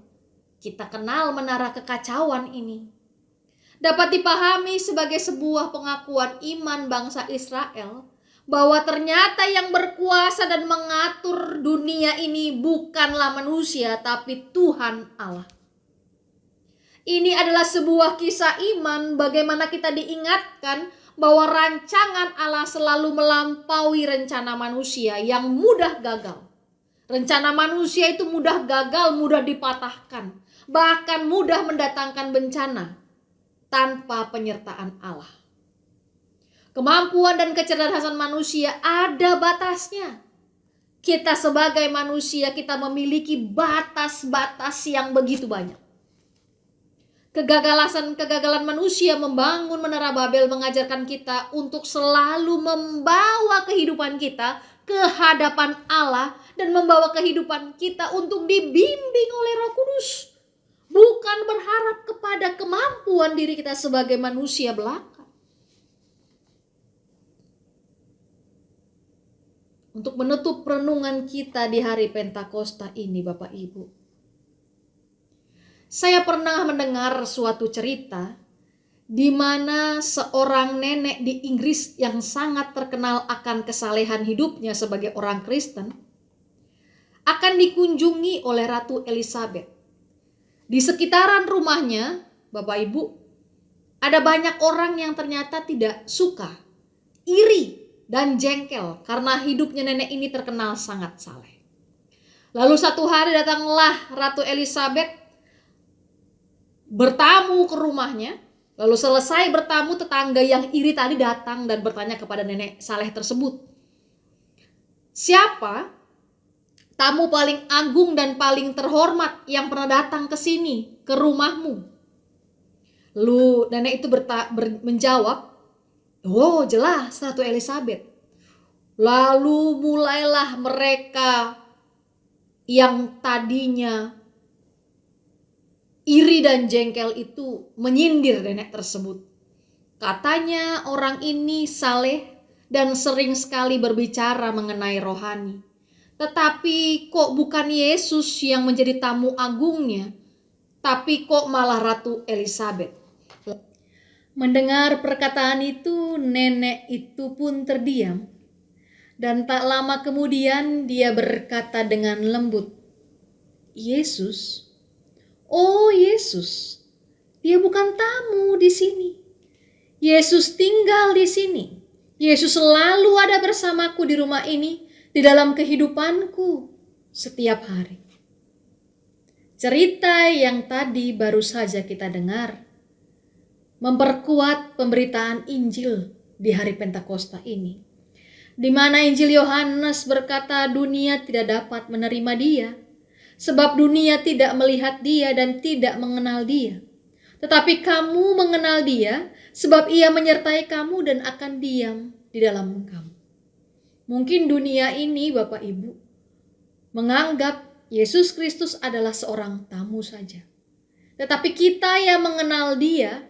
Kita kenal menara kekacauan ini. Dapat dipahami sebagai sebuah pengakuan iman bangsa Israel bahwa ternyata yang berkuasa dan mengatur dunia ini bukanlah manusia tapi Tuhan Allah. Ini adalah sebuah kisah iman bagaimana kita diingatkan bahwa rancangan Allah selalu melampaui rencana manusia yang mudah gagal. Rencana manusia itu mudah gagal, mudah dipatahkan, bahkan mudah mendatangkan bencana tanpa penyertaan Allah. Kemampuan dan kecerdasan manusia ada batasnya. Kita sebagai manusia kita memiliki batas-batas yang begitu banyak. Kegagalan manusia membangun Menara Babel mengajarkan kita untuk selalu membawa kehidupan kita ke hadapan Allah dan membawa kehidupan kita untuk dibimbing oleh Roh Kudus. Bukan berharap kepada kemampuan diri kita sebagai manusia belaka. Untuk menutup renungan kita di hari Pentakosta ini, Bapak Ibu. Saya pernah mendengar suatu cerita di mana seorang nenek di Inggris yang sangat terkenal akan kesalehan hidupnya sebagai orang Kristen akan dikunjungi oleh Ratu Elizabeth. Di sekitaran rumahnya, Bapak Ibu, ada banyak orang yang ternyata tidak suka, iri dan jengkel karena hidupnya nenek ini terkenal sangat saleh. Lalu satu hari datanglah Ratu Elizabeth bertamu ke rumahnya. Lalu selesai bertamu, tetangga yang iri tadi datang dan bertanya kepada nenek saleh tersebut, "Siapa tamu paling agung dan paling terhormat yang pernah datang ke sini, ke rumahmu?" Lalu nenek itu menjawab, "Oh, jelas Ratu Elizabeth." Lalu mulailah mereka yang tadinya iri dan jengkel itu menyindir nenek tersebut. Katanya orang ini saleh dan sering sekali berbicara mengenai rohani. Tetapi kok bukan Yesus yang menjadi tamu agungnya, tapi kok malah Ratu Elizabeth. Mendengar perkataan itu, nenek itu pun terdiam. Dan tak lama kemudian dia berkata dengan lembut, "Yesus, oh Yesus, dia bukan tamu di sini. Yesus tinggal di sini. Yesus selalu ada bersamaku di rumah ini, di dalam kehidupanku setiap hari." Cerita yang tadi baru saja kita dengar memperkuat pemberitaan Injil di hari Pentakosta ini, di mana Injil Yohanes berkata dunia tidak dapat menerima dia, sebab dunia tidak melihat dia dan tidak mengenal dia. Tetapi kamu mengenal dia, sebab ia menyertai kamu dan akan diam di dalam kamu. Mungkin dunia ini, Bapak Ibu, menganggap Yesus Kristus adalah seorang tamu saja. Tetapi kita yang mengenal dia,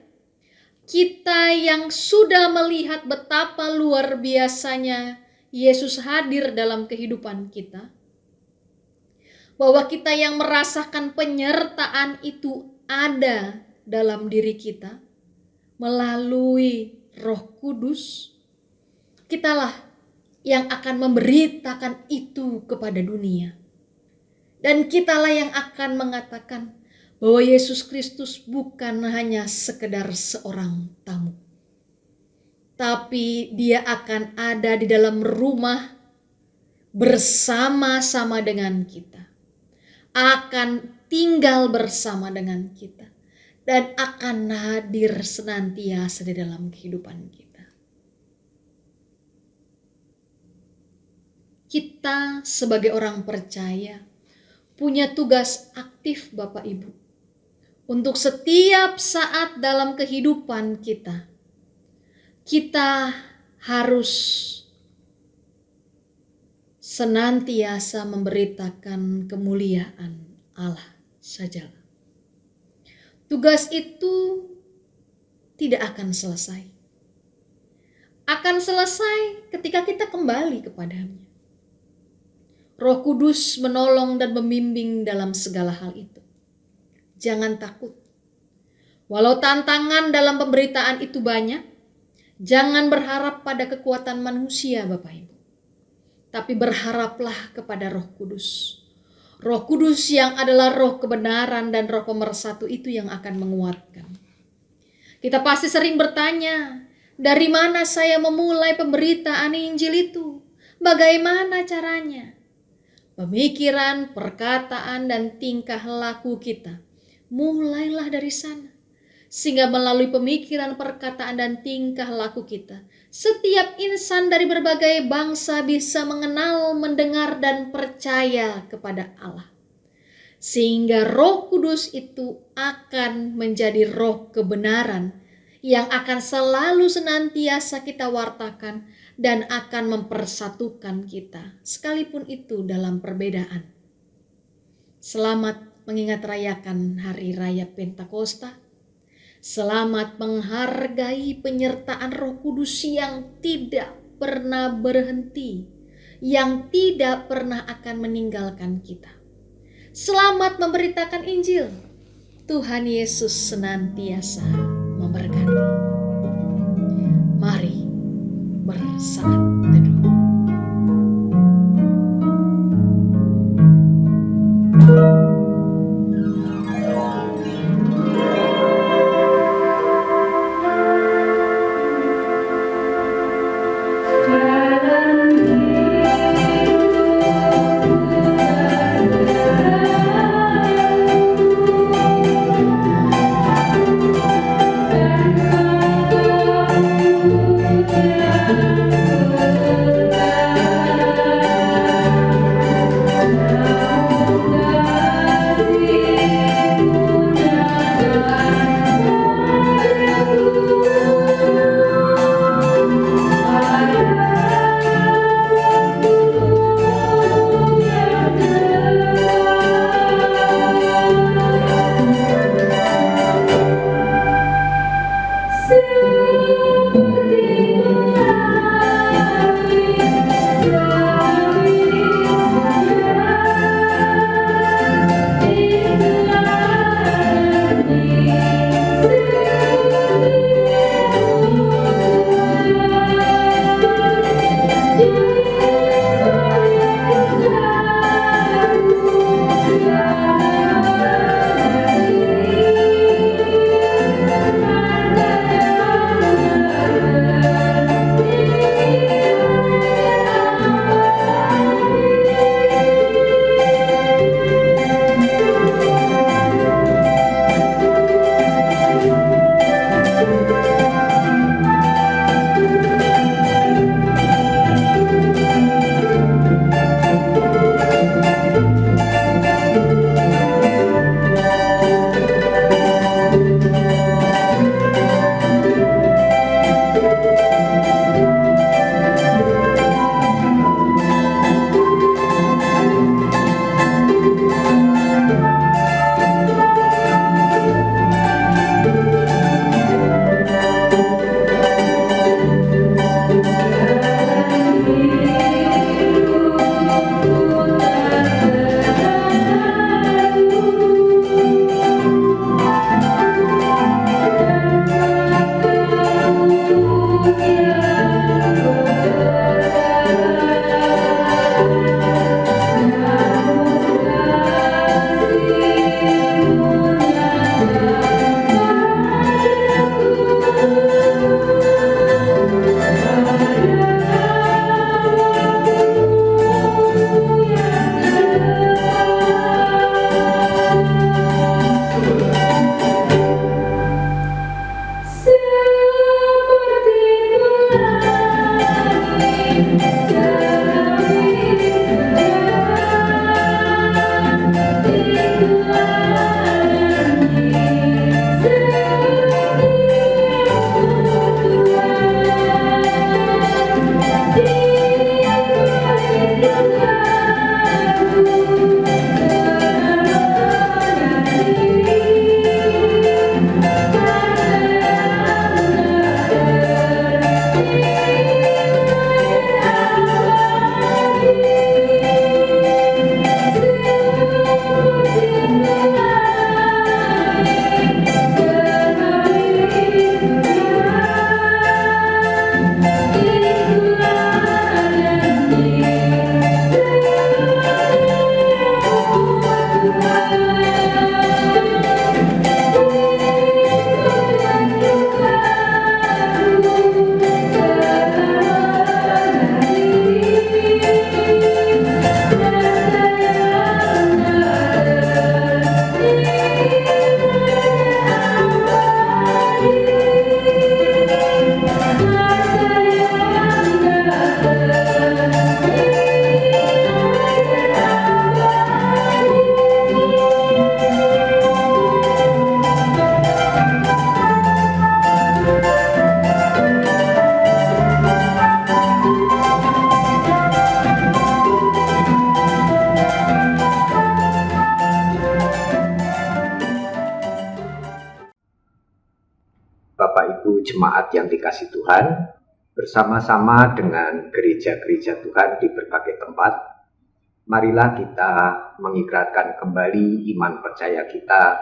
Kita yang sudah melihat betapa luar biasanya Yesus hadir dalam kehidupan kita, bahwa kita yang merasakan penyertaan itu ada dalam diri kita melalui Roh Kudus, kitalah yang akan memberitakan itu kepada dunia. Dan kitalah yang akan mengatakan bahwa Yesus Kristus bukan hanya sekedar seorang tamu, tapi dia akan ada di dalam rumah bersama-sama dengan kita, akan tinggal bersama dengan kita, dan akan hadir senantiasa di dalam kehidupan kita. Kita sebagai orang percaya punya tugas aktif, Bapak Ibu, untuk setiap saat dalam kehidupan kita. Kita harus senantiasa memberitakan kemuliaan Allah sajalah. Tugas itu tidak akan selesai. Akan selesai ketika kita kembali kepadanya. Roh Kudus menolong dan membimbing dalam segala hal itu. Jangan takut. Walau tantangan dalam pemberitaan itu banyak, jangan berharap pada kekuatan manusia, Bapak Ibu. Tapi berharaplah kepada Roh Kudus. Roh Kudus yang adalah roh kebenaran dan roh pemersatu itu yang akan menguatkan. Kita pasti sering bertanya, dari mana saya memulai pemberitaan Injil itu? Bagaimana caranya? Pemikiran, perkataan, dan tingkah laku kita mulailah dari sana. Sehingga melalui pemikiran, perkataan, dan tingkah laku kita, setiap insan dari berbagai bangsa bisa mengenal, mendengar, dan percaya kepada Allah. Sehingga Roh Kudus itu akan menjadi roh kebenaran yang akan selalu senantiasa kita wartakan dan akan mempersatukan kita, sekalipun itu dalam perbedaan. Selamat mengingat rayakan Hari Raya Pentakosta. Selamat menghargai penyertaan Roh Kudus yang tidak pernah berhenti, yang tidak pernah akan meninggalkan kita. Selamat memberitakan Injil. Tuhan Yesus senantiasa memberkati. Mari bersaat teduh. Tuhan, bersama-sama dengan gereja-gereja Tuhan di berbagai tempat, marilah kita mengikrarkan kembali iman percaya kita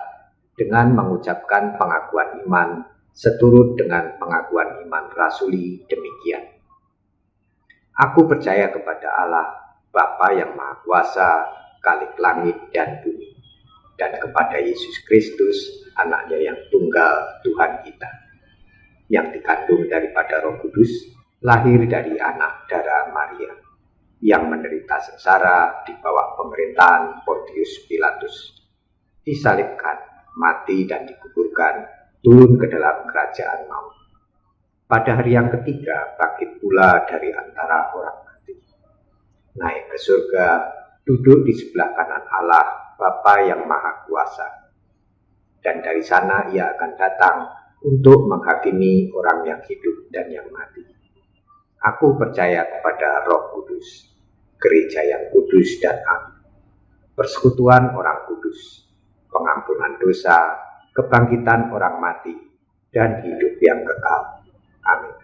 dengan mengucapkan pengakuan iman seturut dengan pengakuan iman rasuli demikian. Aku percaya kepada Allah, Bapa yang Maha Kuasa, Khalik langit dan bumi, dan kepada Yesus Kristus, anaknya yang tunggal Tuhan kita, yang dikandung daripada Roh Kudus, lahir dari anak darah Maria, yang menderita sengsara di bawah pemerintahan Pontius Pilatus, disalibkan, mati dan dikuburkan, turun ke dalam kerajaan maut. Pada hari yang ketiga, bangkit pula dari antara orang mati, naik ke surga, duduk di sebelah kanan Allah, Bapa yang Maha Kuasa. Dan dari sana ia akan datang untuk menghakimi orang yang hidup dan yang mati. Aku percaya kepada Roh Kudus, gereja yang kudus dan amin, persekutuan orang kudus, pengampunan dosa, kebangkitan orang mati, dan hidup yang kekal. Amin.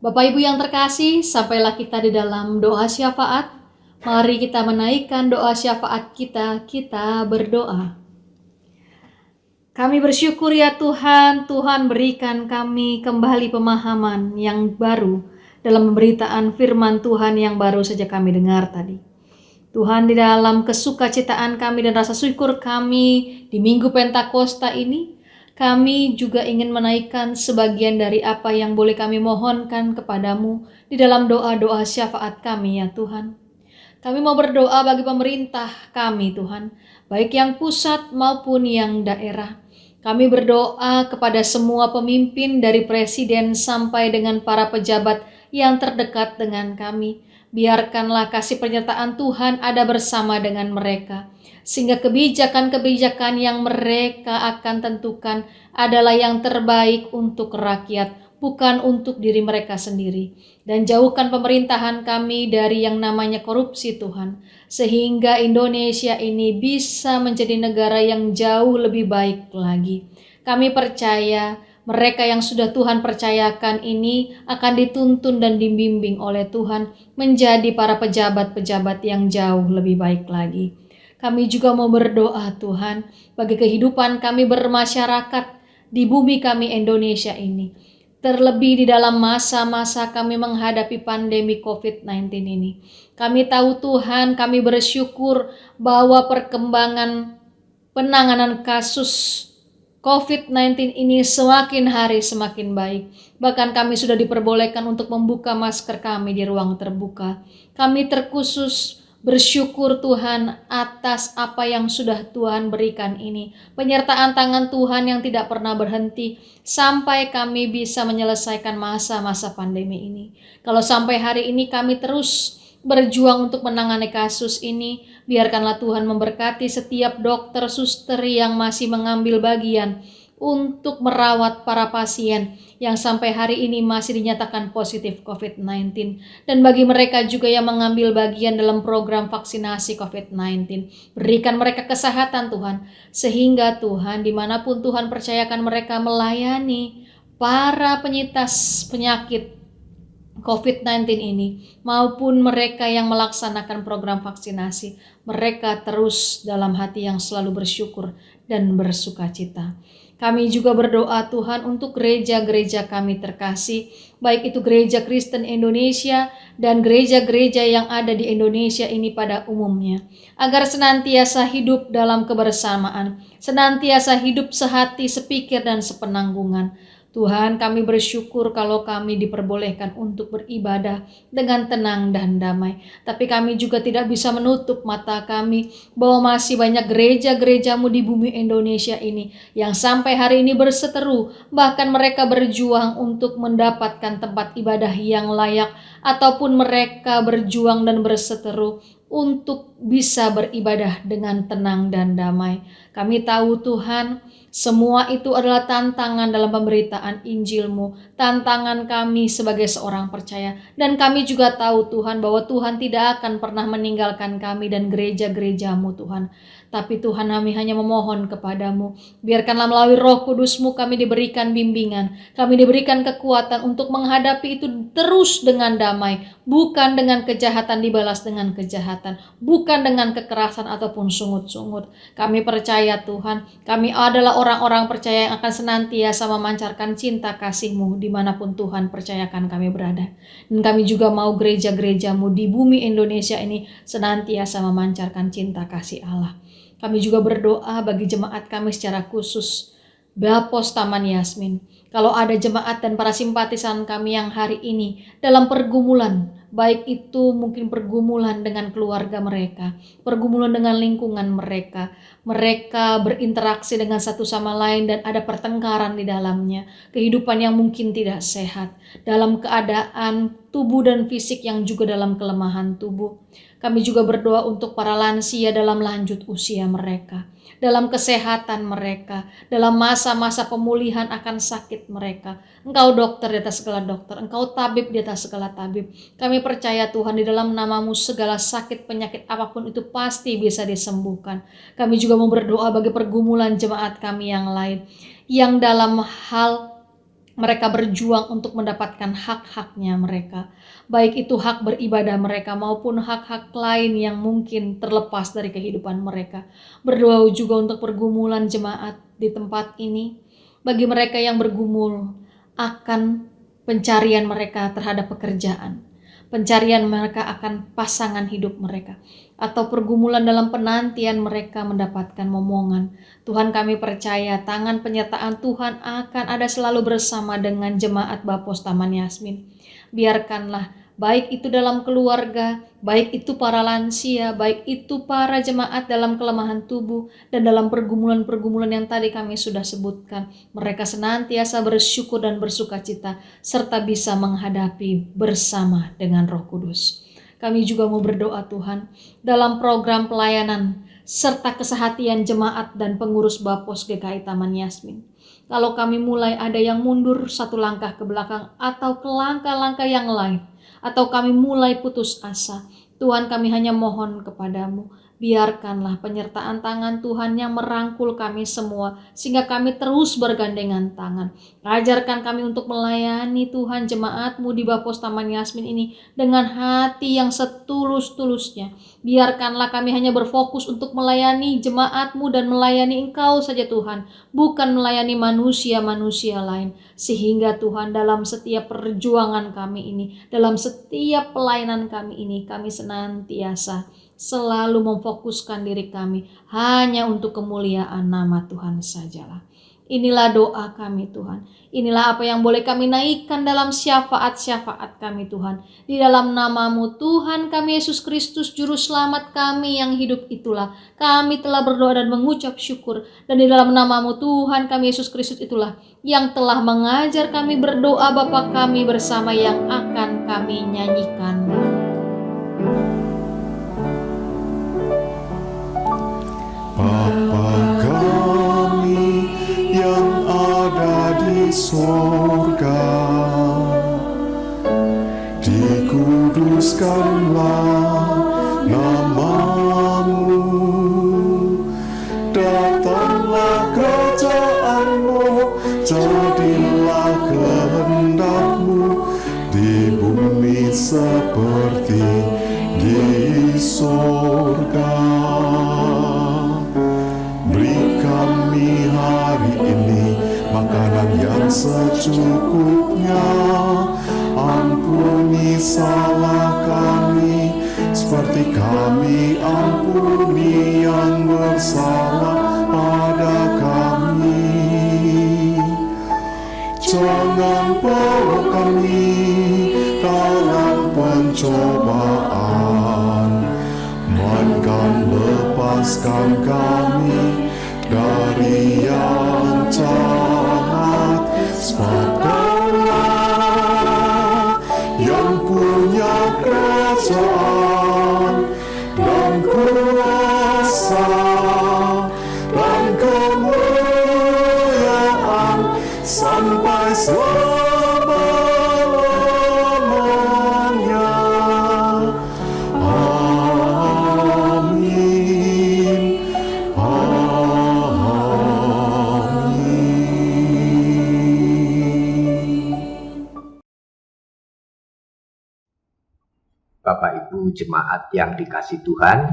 Bapak Ibu yang terkasih, sampailah kita di dalam doa syafaat. Mari kita menaikkan doa syafaat kita berdoa. Kami bersyukur ya Tuhan, Tuhan berikan kami kembali pemahaman yang baru dalam pemberitaan firman Tuhan yang baru saja kami dengar tadi. Tuhan, di dalam kesukacitaan kami dan rasa syukur kami di Minggu Pentakosta ini, kami juga ingin menaikkan sebagian dari apa yang boleh kami mohonkan kepadamu di dalam doa-doa syafaat kami ya Tuhan. Kami mau berdoa bagi pemerintah kami Tuhan, baik yang pusat maupun yang daerah. Kami berdoa kepada semua pemimpin dari presiden sampai dengan para pejabat yang terdekat dengan kami. Biarkanlah kasih penyertaan Tuhan ada bersama dengan mereka, sehingga kebijakan-kebijakan yang mereka akan tentukan adalah yang terbaik untuk rakyat, bukan untuk diri mereka sendiri. Dan jauhkan pemerintahan kami dari yang namanya korupsi Tuhan, sehingga Indonesia ini bisa menjadi negara yang jauh lebih baik lagi. Kami percaya mereka yang sudah Tuhan percayakan ini akan dituntun dan dibimbing oleh Tuhan menjadi para pejabat-pejabat yang jauh lebih baik lagi. Kami juga mau berdoa Tuhan bagi kehidupan kami bermasyarakat di bumi kami Indonesia ini. Terlebih di dalam masa-masa kami menghadapi pandemi COVID-19 ini. Kami tahu Tuhan, kami bersyukur bahwa perkembangan penanganan kasus COVID-19 ini semakin hari semakin baik. Bahkan kami sudah diperbolehkan untuk membuka masker kami di ruang terbuka. Kami terkhusus bersyukur Tuhan atas apa yang sudah Tuhan berikan ini. Penyertaan tangan Tuhan yang tidak pernah berhenti sampai kami bisa menyelesaikan masa-masa pandemi ini. Kalau sampai hari ini kami terus berjuang untuk menangani kasus ini, biarkanlah Tuhan memberkati setiap dokter, suster yang masih mengambil bagian untuk merawat para pasien yang sampai hari ini masih dinyatakan positif COVID-19. Dan bagi mereka juga yang mengambil bagian dalam program vaksinasi COVID-19. Berikan mereka kesehatan Tuhan, sehingga Tuhan dimanapun Tuhan percayakan mereka melayani para penyintas penyakit COVID-19 ini, maupun mereka yang melaksanakan program vaksinasi, mereka terus dalam hati yang selalu bersyukur dan bersukacita. Kami juga berdoa Tuhan untuk gereja-gereja kami terkasih, baik itu gereja Kristen Indonesia dan gereja-gereja yang ada di Indonesia ini pada umumnya, agar senantiasa hidup dalam kebersamaan, senantiasa hidup sehati, sepikir dan sepenanggungan. Tuhan, kami bersyukur kalau kami diperbolehkan untuk beribadah dengan tenang dan damai. Tapi kami juga tidak bisa menutup mata kami bahwa masih banyak gereja-gerejamu di bumi Indonesia ini yang sampai hari ini berseteru, bahkan mereka berjuang untuk mendapatkan tempat ibadah yang layak, ataupun mereka berjuang dan berseteru untuk bisa beribadah dengan tenang dan damai. Kami tahu Tuhan, Semua itu adalah tantangan dalam pemberitaan Injil-Mu, tantangan kami sebagai seorang percaya. Dan kami juga tahu Tuhan bahwa Tuhan tidak akan pernah meninggalkan kami dan gereja-gereja-Mu Tuhan. Tapi Tuhan, kami hanya memohon kepadamu, biarkanlah melalui Roh Kudus-Mu kami diberikan bimbingan, kami diberikan kekuatan untuk menghadapi itu terus dengan damai, bukan dengan kejahatan dibalas dengan kejahatan, bukan dengan kekerasan ataupun sungut-sungut. Kami percaya Tuhan, kami adalah orang-orang percaya yang akan senantiasa memancarkan cinta kasih-Mu dimanapun Tuhan percayakan kami berada. Dan kami juga mau gereja-gereja-Mu di bumi Indonesia ini senantiasa memancarkan cinta kasih Allah. Kami juga berdoa bagi jemaat kami secara khusus, Bapos Taman Yasmin. Kalau ada jemaat dan para simpatisan kami yang hari ini dalam pergumulan, baik itu mungkin pergumulan dengan keluarga mereka, pergumulan dengan lingkungan mereka, mereka berinteraksi dengan satu sama lain dan ada pertengkaran di dalamnya, kehidupan yang mungkin tidak sehat, dalam keadaan tubuh dan fisik yang juga dalam kelemahan tubuh. Kami juga berdoa untuk para lansia dalam lanjut usia mereka, dalam kesehatan mereka, dalam masa-masa pemulihan akan sakit mereka. Engkau dokter di atas segala dokter, Engkau tabib di atas segala tabib. Kami percaya Tuhan, di dalam nama-Mu segala sakit penyakit apapun itu pasti bisa disembuhkan. Kami juga mau berdoa bagi pergumulan jemaat kami yang lain, yang dalam hal mereka berjuang untuk mendapatkan hak-haknya mereka, baik itu hak beribadah mereka maupun hak-hak lain yang mungkin terlepas dari kehidupan mereka. Berdoa juga untuk pergumulan jemaat di tempat ini, bagi mereka yang bergumul akan pencarian mereka terhadap pekerjaan, pencarian mereka akan pasangan hidup mereka, atau pergumulan dalam penantian mereka mendapatkan momongan. Tuhan, kami percaya tangan penyertaan Tuhan akan ada selalu bersama dengan jemaat Bapos Taman Yasmin. Biarkanlah baik itu dalam keluarga, baik itu para lansia, baik itu para jemaat dalam kelemahan tubuh, dan dalam pergumulan-pergumulan yang tadi kami sudah sebutkan, mereka senantiasa bersyukur dan bersukacita, serta bisa menghadapi bersama dengan Roh Kudus. Kami juga mau berdoa Tuhan, dalam program pelayanan, serta kesehatian jemaat dan pengurus Bapos GKI Taman Yasmin. Kalau kami mulai ada yang mundur satu langkah ke belakang atau ke langkah-langkah yang lain, atau kami mulai putus asa, Tuhan, kami hanya mohon kepadamu, biarkanlah penyertaan tangan Tuhan yang merangkul kami semua, sehingga kami terus bergandengan tangan. Ajarkan kami untuk melayani Tuhan jemaat-Mu di Bapos Taman Yasmin ini dengan hati yang setulus-tulusnya. Biarkanlah kami hanya berfokus untuk melayani jemaat-Mu dan melayani Engkau saja Tuhan, bukan melayani manusia-manusia lain. Sehingga Tuhan, dalam setiap perjuangan kami ini, dalam setiap pelayanan kami ini, kami senantiasa selalu memfokuskan diri kami hanya untuk kemuliaan nama Tuhan sajalah. Inilah doa kami Tuhan. Inilah apa yang boleh kami naikkan dalam syafaat-syafaat kami Tuhan. Di dalam nama-Mu Tuhan kami Yesus Kristus Juru Selamat kami yang hidup itulah kami telah berdoa dan mengucap syukur. Dan di dalam nama-Mu Tuhan kami Yesus Kristus itulah yang telah mengajar kami berdoa Bapa kami bersama yang akan kami nyanyikan. Bapa kami yang ada di sorga, dikuduskanlah nama-Mu, datanglah kerajaan-Mu, jadilah kehendak-Mu di bumi seperti di sorga. Beri kami hari ini makanan yang secukupnya, ampuni salah kami seperti kami ampuni yang bersalah pada kami. Jangan bawa kami dalam pencobaan, melainkan lepaskan kami dari yang jahat. Sebab Daulah yang punya kerajaan dan kuasa dan kemuliaan Bapak Ibu jemaat yang dikasih Tuhan,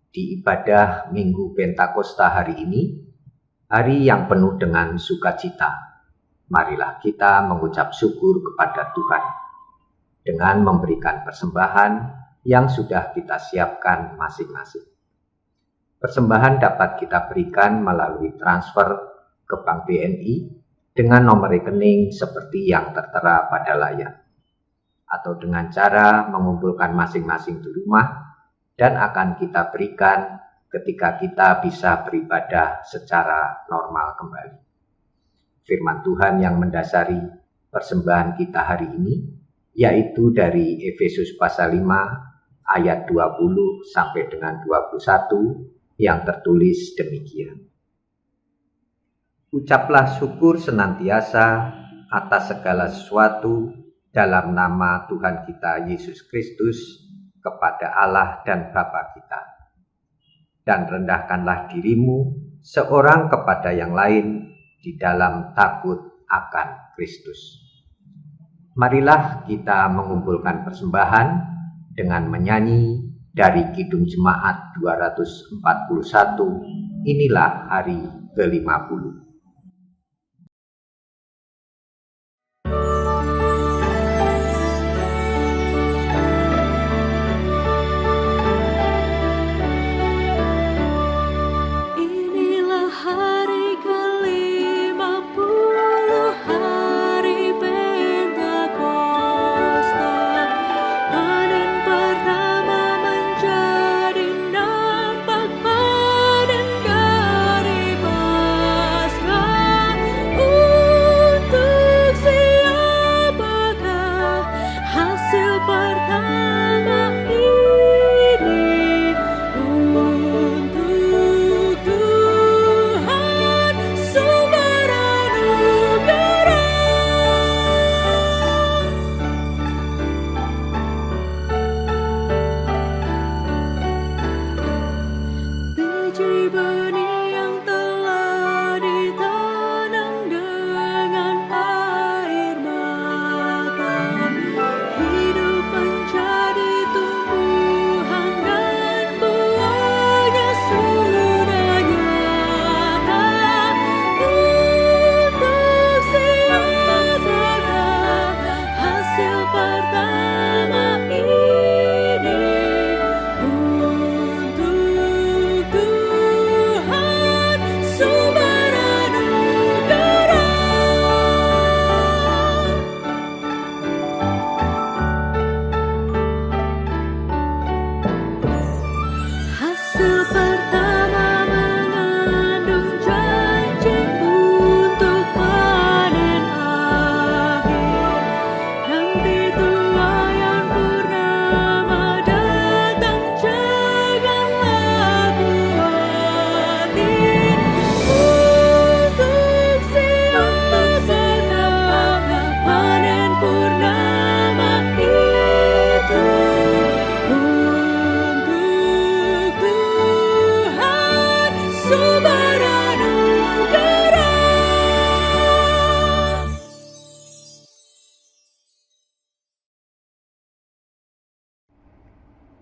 di ibadah Minggu Pentakosta hari ini, hari yang penuh dengan sukacita, marilah kita mengucap syukur kepada Tuhan dengan memberikan persembahan yang sudah kita siapkan masing-masing. Persembahan dapat kita berikan melalui transfer ke Bank BNI dengan nomor rekening seperti yang tertera pada layar, atau dengan cara mengumpulkan masing-masing di rumah dan akan kita berikan ketika kita bisa beribadah secara normal kembali. Firman Tuhan yang mendasari persembahan kita hari ini yaitu dari Efesus pasal 5 ayat 20 sampai dengan 21 yang tertulis demikian. Ucaplah syukur senantiasa atas segala sesuatu dalam nama Tuhan kita Yesus Kristus kepada Allah dan Bapa kita. Dan rendahkanlah dirimu seorang kepada yang lain di dalam takut akan Kristus. Marilah kita mengumpulkan persembahan dengan menyanyi dari Kidung Jemaat 241, inilah hari ke-50.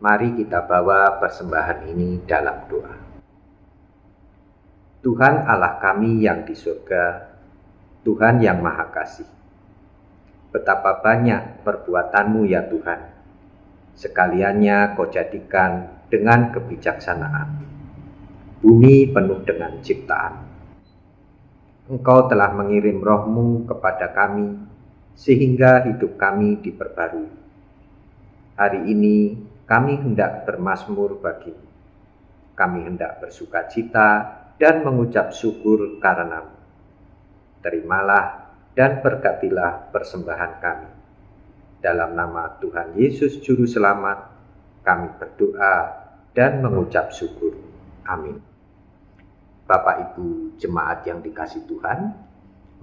Mari kita bawa persembahan ini dalam doa. Tuhan Allah kami yang di surga, Tuhan yang Maha Kasih, betapa banyak perbuatan-Mu ya Tuhan, sekaliannya Kau jadikan dengan kebijaksanaan. Bumi penuh dengan ciptaan. Engkau telah mengirim Roh-Mu kepada kami, sehingga hidup kami diperbarui. Hari ini kami hendak bermazmur bagi-Mu. Kami hendak bersuka cita dan mengucap syukur karena-Mu. Terimalah dan berkatilah persembahan kami. Dalam nama Tuhan Yesus Juru Selamat, kami berdoa dan mengucap syukur. Amin. Bapak Ibu jemaat yang dikasih Tuhan,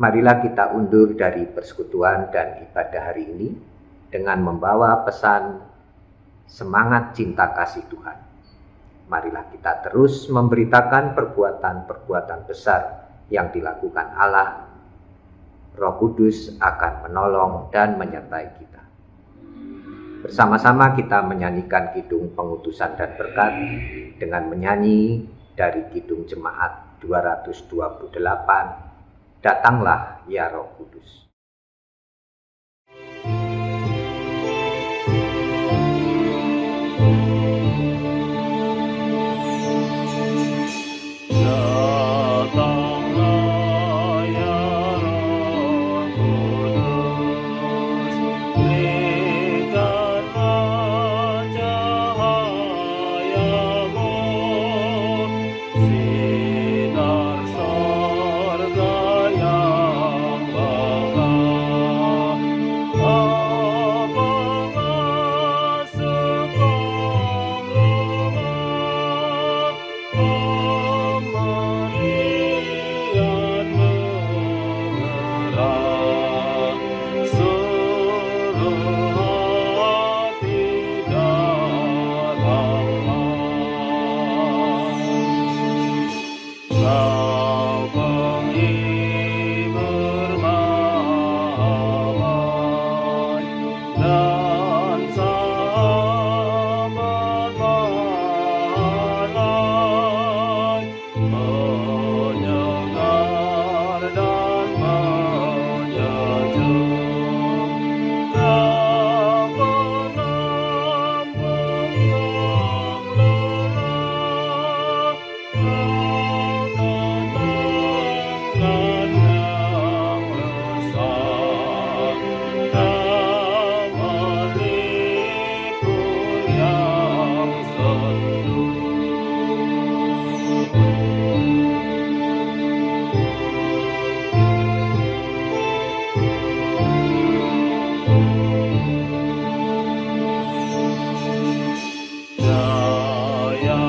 marilah kita undur dari persekutuan dan ibadah hari ini dengan membawa pesan semangat cinta kasih Tuhan. Marilah kita terus memberitakan perbuatan-perbuatan besar yang dilakukan Allah. Roh Kudus akan menolong dan menyertai kita. Bersama-sama kita menyanyikan Kidung Pengutusan dan Berkat dengan menyanyi dari Kidung Jemaat 228, Datanglah ya Roh Kudus. Datanglah ya Roh Kudus, berikanlah cahayamu, sinar sorga yang bakar, apakah sekam rumah pemberian menggerak seluruh hati dalam Kau penghibur mahaman dan sahabat mahalai, penyegar dan menyejuk, Kau penampung yang lelah, Kau tenangkan yang resah, Kau menghibur yang sendu. Jaya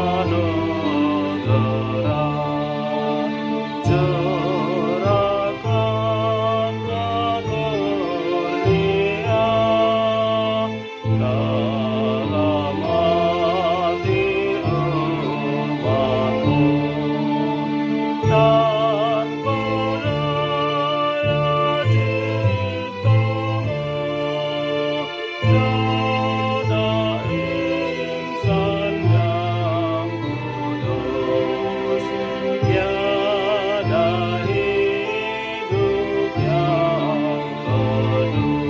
beranugerah, curahkanlah kurnia dalam hati umatmu, dan peraya ciptamu, dada insan yang kudus, tiada hidup yang teduh.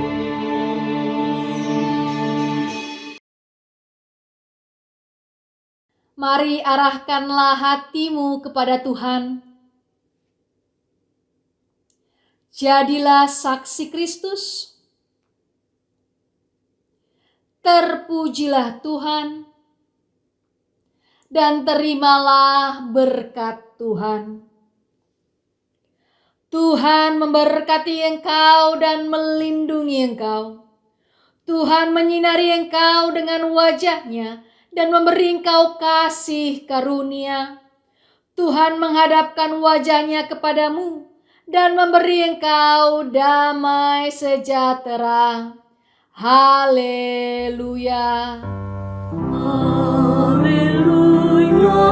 Mari arahkanlah hatimu kepada Tuhan. Jadilah saksi Kristus. Terpujilah Tuhan dan terimalah berkat Tuhan. Tuhan memberkati engkau dan melindungi engkau. Tuhan menyinari engkau dengan wajah-Nya dan memberi engkau kasih karunia. Tuhan menghadapkan wajah-Nya kepadamu dan memberi engkau damai sejahtera. Haleluya. Haleluya.